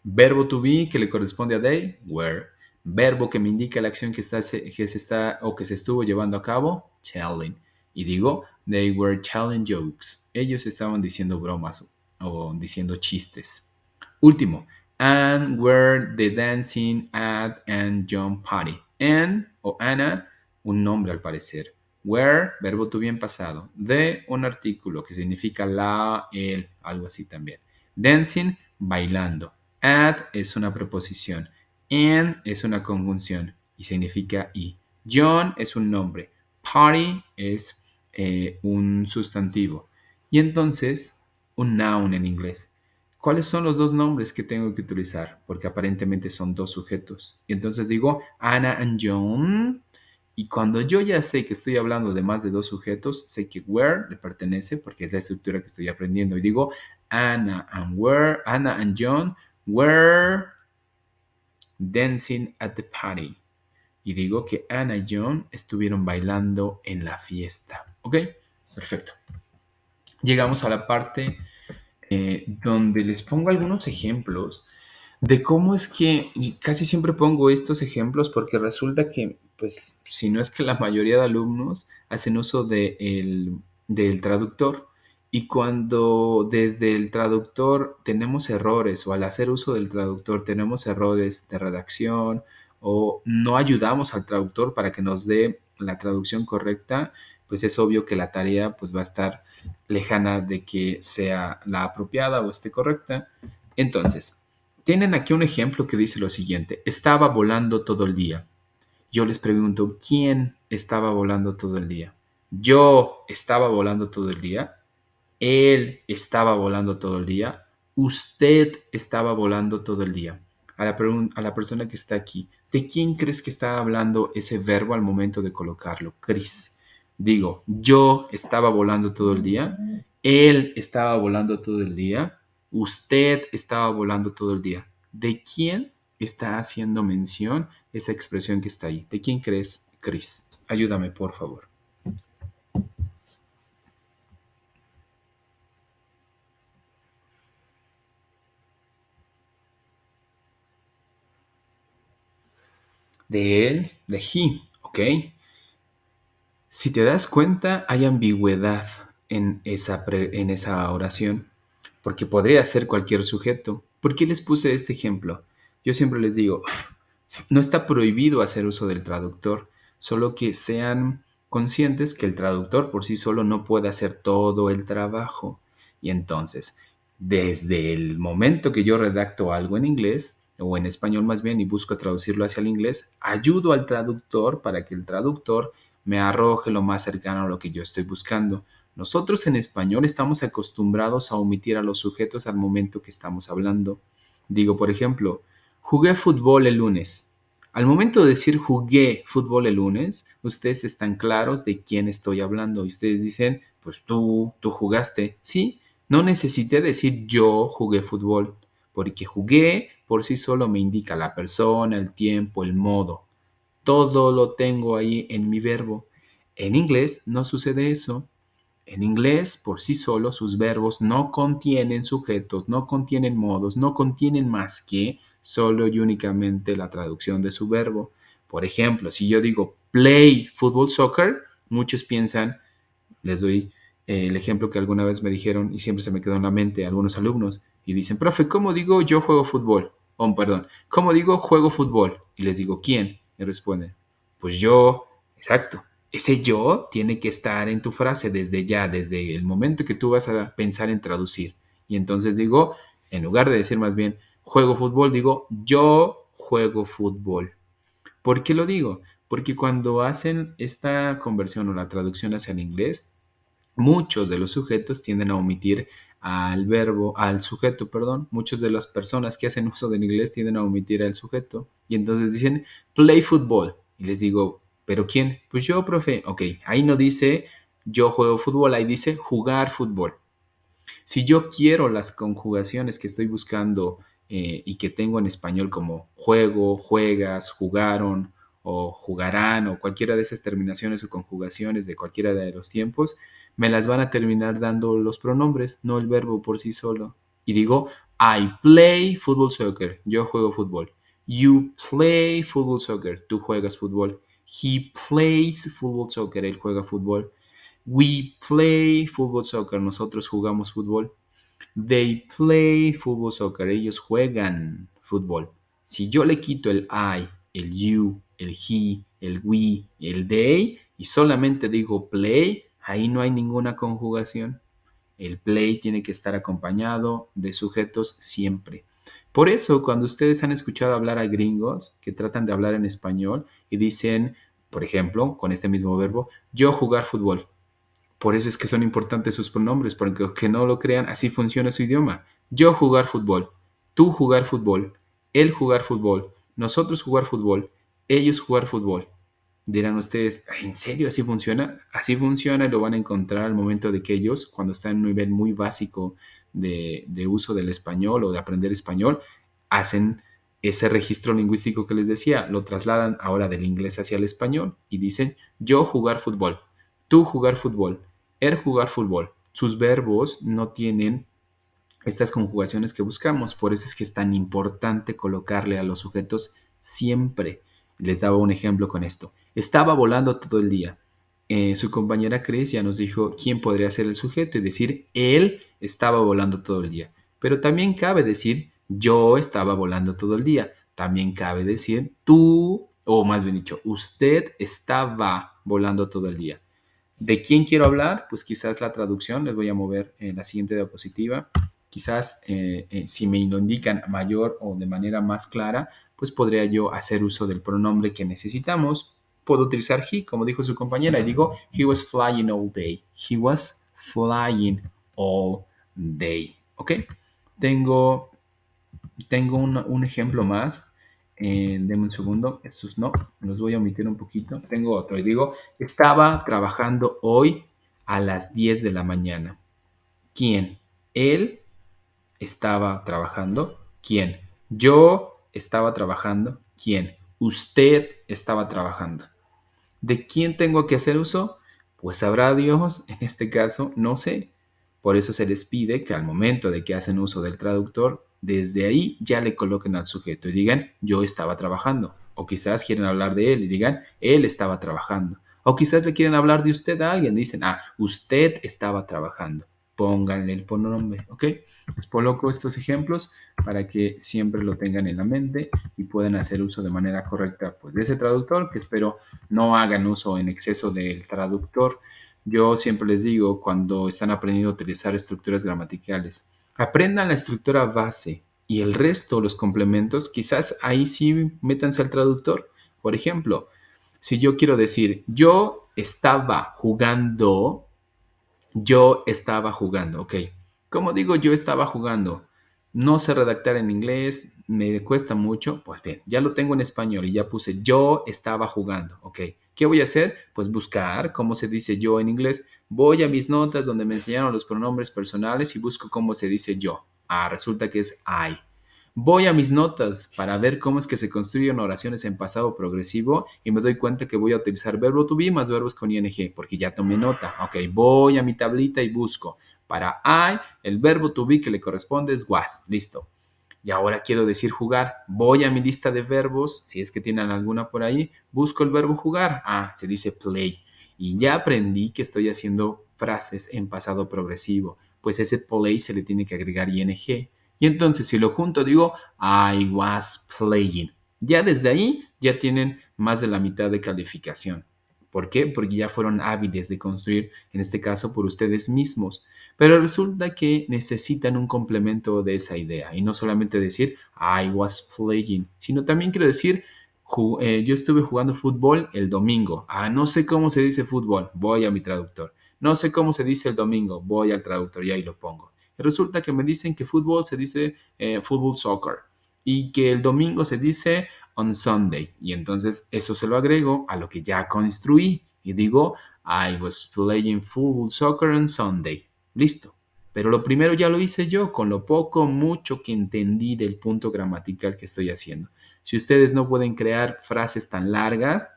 Speaker 1: Verbo to be que le corresponde a they, were. Verbo que me indica la acción que se está o que se estuvo llevando a cabo, telling. Y digo, they were telling jokes. Ellos estaban diciendo bromas o diciendo chistes. Último, and were the dancing at and jump party. An o Anna, un nombre al parecer. Were, verbo to bien pasado. The, un artículo que significa la, el, algo así también. Dancing, bailando. At es una preposición. And es una conjunción y significa y. John es un nombre. Party es un sustantivo. Y entonces, un noun en inglés. ¿Cuáles son los dos nombres que tengo que utilizar? Porque aparentemente son dos sujetos. Y entonces digo Anna and John. Y cuando yo ya sé que estoy hablando de más de dos sujetos, sé que where le pertenece porque es la estructura que estoy aprendiendo. Y digo Anna and John were dancing at the party. Y digo que Anna y John estuvieron bailando en la fiesta. ¿Ok? Perfecto. Llegamos a la parte donde les pongo algunos ejemplos de cómo es que casi siempre pongo estos ejemplos porque resulta que, pues, si no es que la mayoría de alumnos hacen uso del traductor. Y cuando desde el traductor tenemos errores o al hacer uso del traductor tenemos errores de redacción o no ayudamos al traductor para que nos dé la traducción correcta, pues es obvio que la tarea pues va a estar lejana de que sea la apropiada o esté correcta. Entonces, tienen aquí un ejemplo que dice lo siguiente: estaba volando todo el día. Yo les pregunto, ¿quién estaba volando todo el día? Yo estaba volando todo el día. Él estaba volando todo el día. Usted estaba volando todo el día. A la persona que está aquí, ¿de quién crees que está hablando ese verbo al momento de colocarlo? Chris. Digo, yo estaba volando todo el día. Él estaba volando todo el día. Usted estaba volando todo el día. ¿De quién está haciendo mención esa expresión que está ahí? ¿De quién crees, Chris? Ayúdame, por favor. De él, de he, ¿ok? Si te das cuenta, hay ambigüedad en esa oración, porque podría ser cualquier sujeto. ¿Por qué les puse este ejemplo? Yo siempre les digo, no está prohibido hacer uso del traductor, solo que sean conscientes que el traductor por sí solo no puede hacer todo el trabajo. Y entonces, desde el momento que yo redacto algo en inglés, o en español más bien, y busco traducirlo hacia el inglés, ayudo al traductor para que el traductor me arroje lo más cercano a lo que yo estoy buscando. Nosotros en español estamos acostumbrados a omitir a los sujetos al momento que estamos hablando. Digo, por ejemplo, jugué fútbol el lunes. Al momento de decir jugué fútbol el lunes, ustedes están claros de quién estoy hablando y ustedes dicen, pues tú jugaste. Sí, no necesité decir yo jugué fútbol, porque jugué por sí solo me indica la persona, el tiempo, el modo. Todo lo tengo ahí en mi verbo. En inglés no sucede eso. En inglés, por sí solo, sus verbos no contienen sujetos, no contienen modos, no contienen más que solo y únicamente la traducción de su verbo. Por ejemplo, si yo digo play football soccer, muchos piensan, les doy el ejemplo que alguna vez me dijeron y siempre se me quedó en la mente algunos alumnos y dicen, profe, ¿cómo digo yo juego fútbol? Oh, perdón, ¿cómo digo juego fútbol? Y les digo, ¿quién? Y responden, pues yo, exacto. Ese yo tiene que estar en tu frase desde ya, desde el momento que tú vas a pensar en traducir. Y entonces digo, en lugar de decir más bien juego fútbol, digo yo juego fútbol. ¿Por qué lo digo? Porque cuando hacen esta conversión o la traducción hacia el inglés, muchos de los sujetos tienden a omitir al verbo, al sujeto, perdón. Muchas de las personas que hacen uso del inglés tienden a omitir al sujeto. Y entonces dicen, play football. Y les digo, ¿pero quién? Pues yo, profe. Ok, ahí no dice yo juego fútbol, ahí dice jugar fútbol. Si yo quiero las conjugaciones que estoy buscando y que tengo en español como juego, juegas, jugaron o jugarán o cualquiera de esas terminaciones o conjugaciones de cualquiera de los tiempos, me las van a terminar dando los pronombres, no el verbo por sí solo. Y digo, I play football soccer, yo juego fútbol. You play football soccer, tú juegas fútbol. He plays football soccer, él juega fútbol. We play football soccer. Nosotros jugamos fútbol. They play football soccer. Ellos juegan fútbol. Si yo le quito el I, el you el he, el we, el they y solamente digo play, ahí no hay ninguna conjugación. El play tiene que estar acompañado de sujetos siempre. Por eso, cuando ustedes han escuchado hablar a gringos que tratan de hablar en español y dicen, por ejemplo, con este mismo verbo, yo jugar fútbol. Por eso es que son importantes sus pronombres, porque aunque no lo crean, así funciona su idioma. Yo jugar fútbol, tú jugar fútbol, él jugar fútbol, nosotros jugar fútbol, ellos jugar fútbol. Dirán ustedes, ¿en serio así funciona? Así funciona y lo van a encontrar al momento de que ellos, cuando están en un nivel muy básico de uso del español o de aprender español, hacen ese registro lingüístico que les decía, lo trasladan ahora del inglés hacia el español y dicen, yo jugar fútbol, tú jugar fútbol, él jugar fútbol. Sus verbos no tienen estas conjugaciones que buscamos. Por eso es que es tan importante colocarle a los sujetos siempre. Les daba un ejemplo con esto. Estaba volando todo el día. Su compañera Chris ya nos dijo quién podría ser el sujeto y decir él estaba volando todo el día. Pero también cabe decir yo estaba volando todo el día. También cabe decir tú, o más bien dicho, usted estaba volando todo el día. ¿De quién quiero hablar? Pues quizás la traducción, les voy a mover en la siguiente diapositiva. Quizás si me lo indican mayor o de manera más clara, pues podría yo hacer uso del pronombre que necesitamos. Puedo utilizar he, como dijo su compañera, y digo, he was flying all day. He was flying all day. ¿Ok? Tengo tengo un ejemplo más. Deme un segundo. Estos no, los voy a omitir un poquito. Tengo otro y digo, estaba trabajando hoy a las 10 de la mañana. ¿Quién? Él estaba trabajando. ¿Quién? Yo estaba trabajando. ¿Quién? Usted estaba trabajando. ¿De quién tengo que hacer uso? Pues sabrá Dios, en este caso, no sé. Por eso se les pide que al momento de que hacen uso del traductor, desde ahí ya le coloquen al sujeto y digan, yo estaba trabajando. O quizás quieren hablar de él y digan, él estaba trabajando. O quizás le quieren hablar de usted a alguien, dicen, usted estaba trabajando. Pónganle el pronombre, ¿ok? Les coloco estos ejemplos para que siempre lo tengan en la mente y puedan hacer uso de manera correcta pues, de ese traductor, que espero no hagan uso en exceso del traductor. Yo siempre les digo cuando están aprendiendo a utilizar estructuras gramaticales, aprendan la estructura base y el resto, los complementos, quizás ahí sí métanse al traductor. Por ejemplo, si yo quiero decir yo estaba jugando, ok. ¿Cómo digo yo estaba jugando? No sé redactar en inglés, me cuesta mucho. Pues bien, ya lo tengo en español y ya puse yo estaba jugando, ok. ¿Qué voy a hacer? Pues buscar cómo se dice yo en inglés. Voy a mis notas donde me enseñaron los pronombres personales y busco cómo se dice yo. Resulta que es I. Voy a mis notas para ver cómo es que se construyen oraciones en pasado progresivo y me doy cuenta que voy a utilizar verbo to be más verbos con ing porque ya tomé nota. Ok, voy a mi tablita y busco. Para I, el verbo to be que le corresponde es was. Listo. Y ahora quiero decir jugar. Voy a mi lista de verbos, si es que tienen alguna por ahí, busco el verbo jugar. Se dice play. Y ya aprendí que estoy haciendo frases en pasado progresivo, pues ese play se le tiene que agregar ing. Y entonces si lo junto digo I was playing. Ya desde ahí ya tienen más de la mitad de calificación. ¿Por qué? Porque ya fueron hábiles de construir, en este caso por ustedes mismos. Pero resulta que necesitan un complemento de esa idea y no solamente decir I was playing, sino también quiero decir yo estuve jugando fútbol el domingo. No sé cómo se dice fútbol, voy a mi traductor. No sé cómo se dice el domingo, voy al traductor y ahí lo pongo. Y resulta que me dicen que fútbol se dice fútbol soccer y que el domingo se dice on Sunday. Y entonces eso se lo agrego a lo que ya construí y digo I was playing football soccer on Sunday. Listo. Pero lo primero ya lo hice yo, con lo poco, mucho que entendí del punto gramatical que estoy haciendo. Si ustedes no pueden crear frases tan largas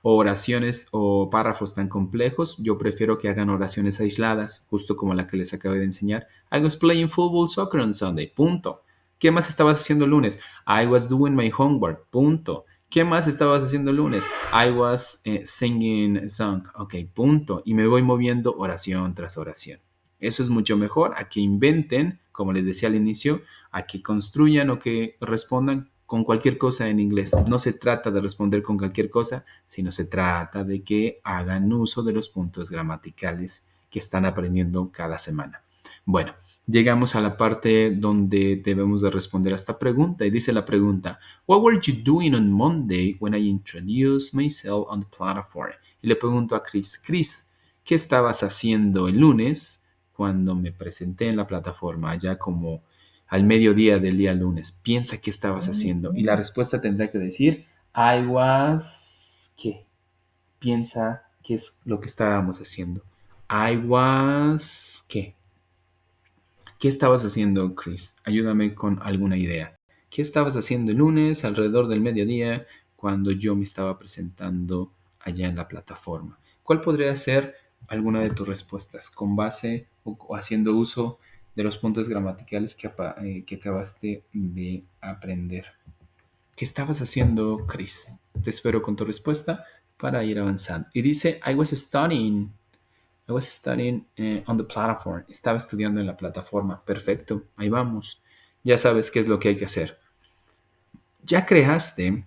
Speaker 1: o oraciones o párrafos tan complejos, yo prefiero que hagan oraciones aisladas, justo como la que les acabo de enseñar. I was playing football soccer on Sunday. Punto. ¿Qué más estabas haciendo el lunes? I was doing my homework. Punto. ¿Qué más estabas haciendo el lunes? I was singing a song. Ok, punto. Y me voy moviendo oración tras oración. Eso es mucho mejor a que inventen, como les decía al inicio, a que construyan o que respondan con cualquier cosa en inglés. No se trata de responder con cualquier cosa, sino se trata de que hagan uso de los puntos gramaticales que están aprendiendo cada semana. Bueno, llegamos a la parte donde debemos de responder a esta pregunta y dice la pregunta, What were you doing on Monday when I introduced myself on the platform? Y le pregunto a Chris, ¿qué estabas haciendo el lunes cuando me presenté en la plataforma, ya como al mediodía del día lunes? Piensa qué estabas haciendo. Y la respuesta tendrá que decir, I was, ¿qué? Piensa qué es lo que estábamos haciendo. I was, ¿qué? ¿Qué estabas haciendo, Chris? Ayúdame con alguna idea. ¿Qué estabas haciendo el lunes alrededor del mediodía cuando yo me estaba presentando allá en la plataforma? ¿Cuál podría ser alguna de tus respuestas con base o haciendo uso de los puntos gramaticales que acabaste de aprender? ¿Qué estabas haciendo, Chris? Te espero con tu respuesta para ir avanzando. Y dice, I was studying on the platform. Estaba estudiando en la plataforma. Perfecto, ahí vamos. Ya sabes qué es lo que hay que hacer. Ya creaste,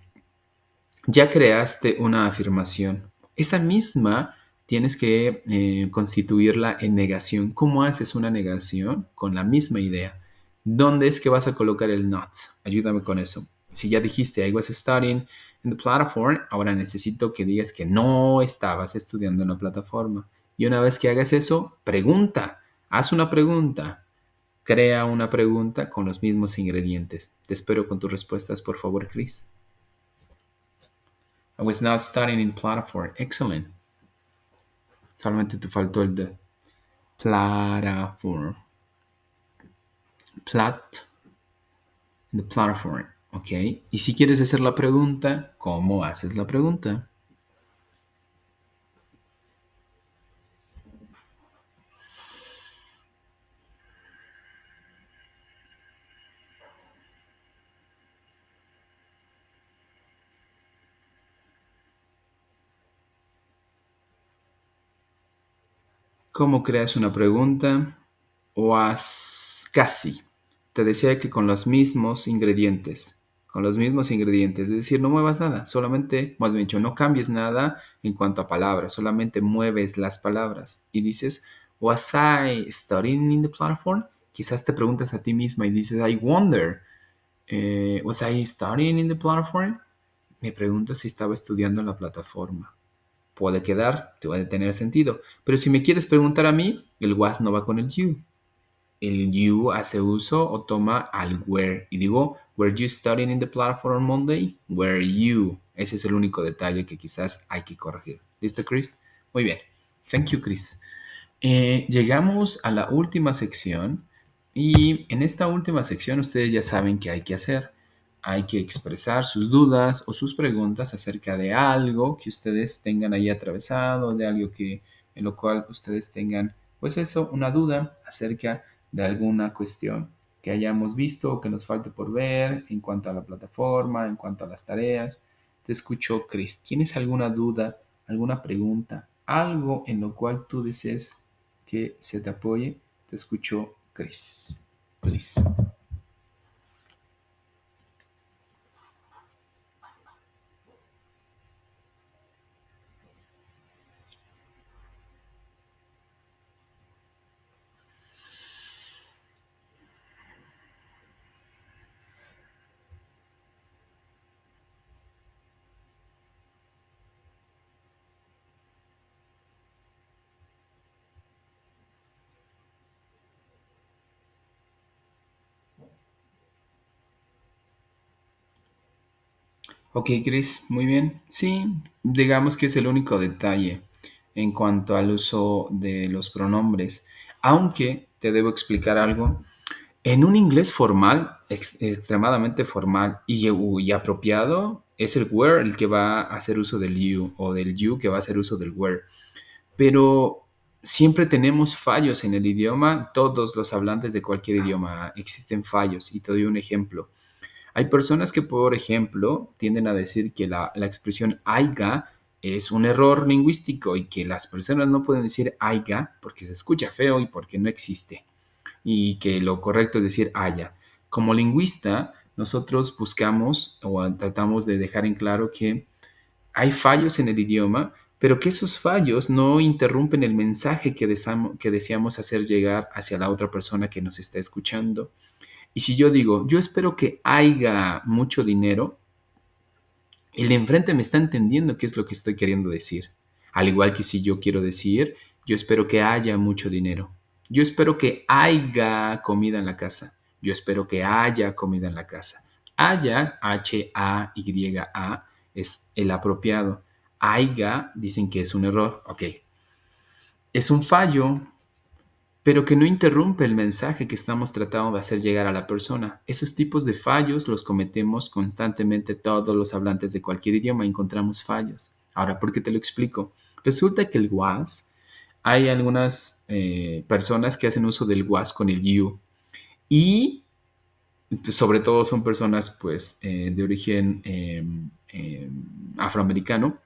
Speaker 1: ya creaste una afirmación. Esa misma tienes que constituirla en negación. ¿Cómo haces una negación? Con la misma idea. ¿Dónde es que vas a colocar el not? Ayúdame con eso. Si ya dijiste I was studying in the platform, ahora necesito que digas que no estabas estudiando en la plataforma. Y una vez que hagas eso, pregunta. Haz una pregunta. Crea una pregunta con los mismos ingredientes. Te espero con tus respuestas, por favor, Chris. I was not studying in platform. Excellent. Solamente te faltó el de platform. The platform. Ok. Y si quieres hacer la pregunta, ¿cómo haces la pregunta? ¿Cómo creas una pregunta? O haz casi. Te decía que con los mismos ingredientes. Con los mismos ingredientes. Es decir, no muevas nada. Solamente, más bien dicho, no cambies nada en cuanto a palabras. Solamente mueves las palabras. Y dices, Was I studying in the platform? Quizás te preguntas a ti misma y dices, I wonder, was I studying in the platform? Me pregunto si estaba estudiando en la plataforma. Puede quedar, puede tener sentido. Pero si me quieres preguntar a mí, el was no va con el you. El you hace uso o toma al where. Y digo, were you studying in the platform on Monday? Were you? Ese es el único detalle que quizás hay que corregir. ¿Listo, Chris? Muy bien. Thank you, Chris. Llegamos a la última sección y en esta última sección ustedes ya saben qué hay que hacer. Hay que expresar sus dudas o sus preguntas acerca de algo que ustedes tengan ahí atravesado, de algo que en lo cual ustedes tengan, pues eso, una duda acerca de alguna cuestión que hayamos visto o que nos falte por ver en cuanto a la plataforma, en cuanto a las tareas. Te escucho, Chris. ¿Tienes alguna duda, alguna pregunta, algo en lo cual tú desees que se te apoye? Te escucho, Chris. Please. Ok, Chris, muy bien. Sí, digamos que es el único detalle en cuanto al uso de los pronombres. Aunque te debo explicar algo. En un inglés formal, extremadamente formal y apropiado, es el where el que va a hacer uso del you o del you que va a hacer uso del where. Pero siempre tenemos fallos en el idioma, todos los hablantes de cualquier idioma existen fallos y te doy un ejemplo. Hay personas que, por ejemplo, tienden a decir que la expresión aiga es un error lingüístico y que las personas no pueden decir aiga porque se escucha feo y porque no existe y que lo correcto es decir haya. Como lingüista, nosotros buscamos o tratamos de dejar en claro que hay fallos en el idioma, pero que esos fallos no interrumpen el mensaje que deseamos hacer llegar hacia la otra persona que nos está escuchando. Y si yo digo, yo espero que haya mucho dinero, el de enfrente me está entendiendo qué es lo que estoy queriendo decir. Al igual que si yo quiero decir, yo espero que haya mucho dinero. Yo espero que haya comida en la casa. Yo espero que haya comida en la casa. Haya, H-A-Y-A, es el apropiado. Haya, dicen que es un error. Ok. Es un fallo, pero que no interrumpe el mensaje que estamos tratando de hacer llegar a la persona. Esos tipos de fallos los cometemos constantemente todos los hablantes de cualquier idioma, encontramos fallos. Ahora, ¿por qué te lo explico? Resulta que el was, hay algunas personas que hacen uso del was con el you y sobre todo son personas pues de origen afroamericano,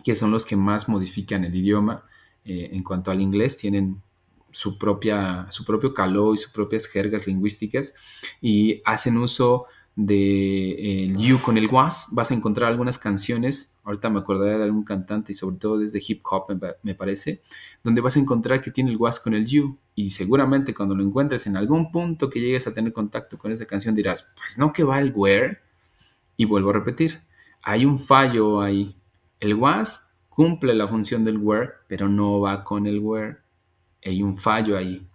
Speaker 1: que son los que más modifican el idioma. En cuanto al inglés, tienen su propio caló y sus propias jergas lingüísticas y hacen uso de el you con el was. Vas a encontrar algunas canciones, ahorita me acordaré de algún cantante y sobre todo desde hip hop me parece, donde vas a encontrar que tiene el was con el you y seguramente cuando lo encuentres en algún punto que llegues a tener contacto con esa canción dirás, pues no que va el where. Y vuelvo a repetir, hay un fallo ahí. El was cumple la función del where, pero no va con el where. Hay un fallo ahí.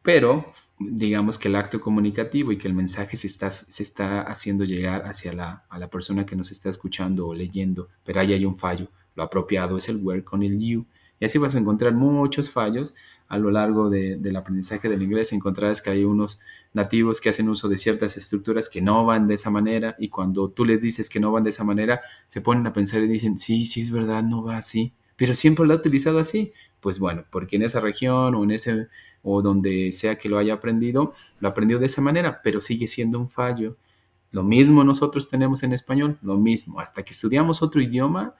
Speaker 1: Pero digamos que el acto comunicativo y que el mensaje se está haciendo llegar hacia a la persona que nos está escuchando o leyendo, pero ahí hay un fallo. Lo apropiado es el where con el you. Y así vas a encontrar muchos fallos a lo largo del aprendizaje del inglés. Encontrarás que hay unos nativos que hacen uso de ciertas estructuras que no van de esa manera y cuando tú les dices que no van de esa manera, se ponen a pensar y dicen, sí, sí es verdad, no va así, pero siempre lo ha utilizado así. Pues bueno, porque en esa región o en ese o donde sea que lo haya aprendido, lo aprendió de esa manera, pero sigue siendo un fallo. Lo mismo nosotros tenemos en español, lo mismo. Hasta que estudiamos otro idioma,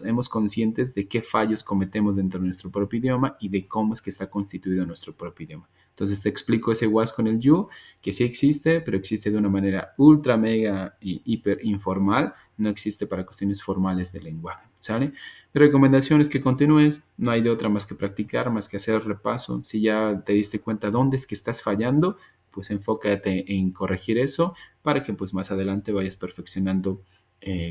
Speaker 1: hemos conscientes de qué fallos cometemos dentro de nuestro propio idioma y de cómo es que está constituido nuestro propio idioma. Entonces te explico ese was con el you, que sí existe, pero existe de una manera ultra, mega y hiper informal. No existe para cuestiones formales del lenguaje, ¿sale? Mi recomendación es que continúes, no hay de otra más que practicar, más que hacer repaso. Si ya te diste cuenta dónde es que estás fallando, pues enfócate en corregir eso para que pues más adelante vayas perfeccionando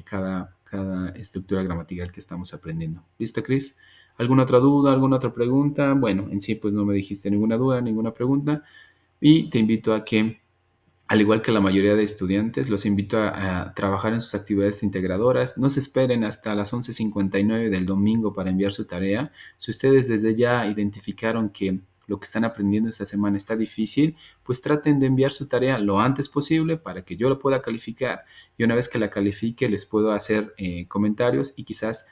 Speaker 1: cada estructura gramatical que estamos aprendiendo. ¿Listo, Chris? ¿Alguna otra duda, alguna otra pregunta? Bueno, en sí pues no me dijiste ninguna duda, ninguna pregunta y te invito a que al igual que la mayoría de estudiantes, los invito a trabajar en sus actividades integradoras. No se esperen hasta las 11:59 del domingo para enviar su tarea. Si ustedes desde ya identificaron que lo que están aprendiendo esta semana está difícil, pues traten de enviar su tarea lo antes posible para que yo lo pueda calificar. Y una vez que la califique, les puedo hacer comentarios y quizás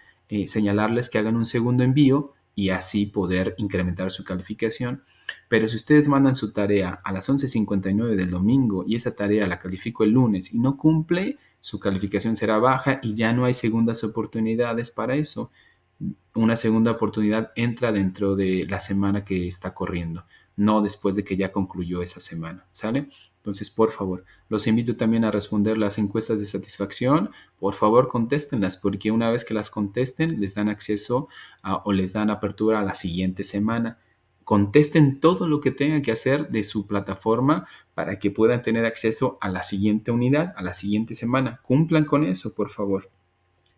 Speaker 1: señalarles que hagan un segundo envío y así poder incrementar su calificación. Pero si ustedes mandan su tarea a las 11:59 del domingo y esa tarea la califico el lunes y no cumple, su calificación será baja y ya no hay segundas oportunidades para eso. Una segunda oportunidad entra dentro de la semana que está corriendo, no después de que ya concluyó esa semana, ¿sale? Entonces, por favor, los invito también a responder las encuestas de satisfacción. Por favor, contéstenlas, porque una vez que las contesten, les dan acceso o les dan apertura a la siguiente semana. Contesten todo lo que tengan que hacer de su plataforma para que puedan tener acceso a la siguiente unidad, a la siguiente semana. Cumplan con eso, por favor.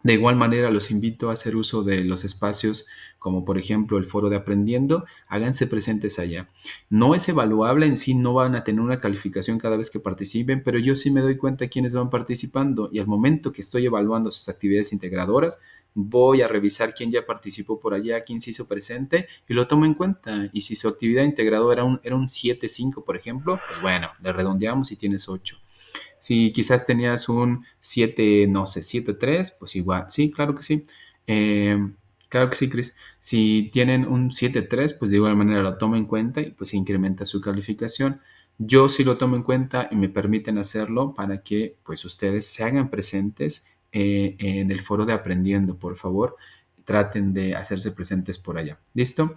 Speaker 1: De igual manera, los invito a hacer uso de los espacios como por ejemplo el foro de aprendiendo, háganse presentes allá. No es evaluable en sí, no van a tener una calificación cada vez que participen, pero yo sí me doy cuenta de quiénes van participando y al momento que estoy evaluando sus actividades integradoras, voy a revisar quién ya participó por allá, quién se hizo presente y lo tomo en cuenta. Y si su actividad integradora era un 7,5, por ejemplo, pues bueno, le redondeamos y tienes 8. Si quizás tenías un 7, no sé, 7,3, pues igual, sí, claro que sí. Eh, claro que sí, Chris. Si tienen un 7,3, pues de igual manera lo tomo en cuenta y pues incrementa su calificación. Yo sí lo tomo en cuenta y me permiten hacerlo para que pues ustedes se hagan presentes en el foro de aprendiendo, por favor. Traten de hacerse presentes por allá. ¿Listo?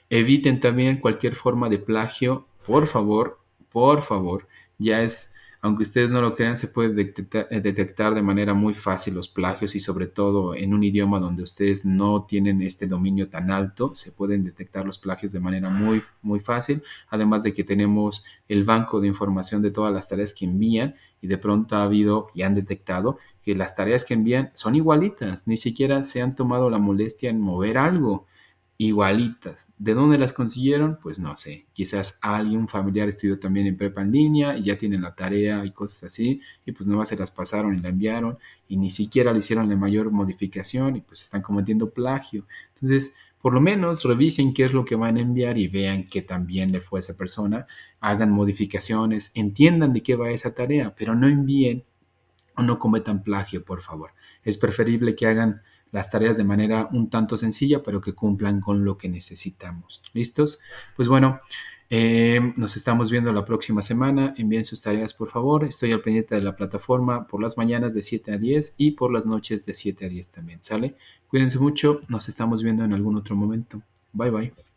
Speaker 1: Eviten también cualquier forma de plagio, por favor, por favor. Ya es Aunque ustedes no lo crean, se puede detectar de manera muy fácil los plagios y sobre todo en un idioma donde ustedes no tienen este dominio tan alto, se pueden detectar los plagios de manera muy fácil. Además de que tenemos el banco de información de todas las tareas que envían y de pronto ha habido y han detectado que las tareas que envían son igualitas, ni siquiera se han tomado la molestia en mover algo. Igualitas. ¿De dónde las consiguieron? Pues no sé. Quizás alguien, un familiar estudió también en prepa en línea y ya tienen la tarea y cosas así, y pues nomás se las pasaron y la enviaron y ni siquiera le hicieron la mayor modificación y pues están cometiendo plagio. Entonces, por lo menos revisen qué es lo que van a enviar y vean que también le fue a esa persona, hagan modificaciones, entiendan de qué va esa tarea, pero no envíen o no cometan plagio, por favor. Es preferible que hagan las tareas de manera un tanto sencilla, pero que cumplan con lo que necesitamos. ¿Listos? Pues bueno, nos estamos viendo la próxima semana. Envíen sus tareas, por favor. Estoy al pendiente de la plataforma por las mañanas de 7 a 10 y por las noches de 7 a 10 también. ¿Sale? Cuídense mucho. Nos estamos viendo en algún otro momento. Bye bye.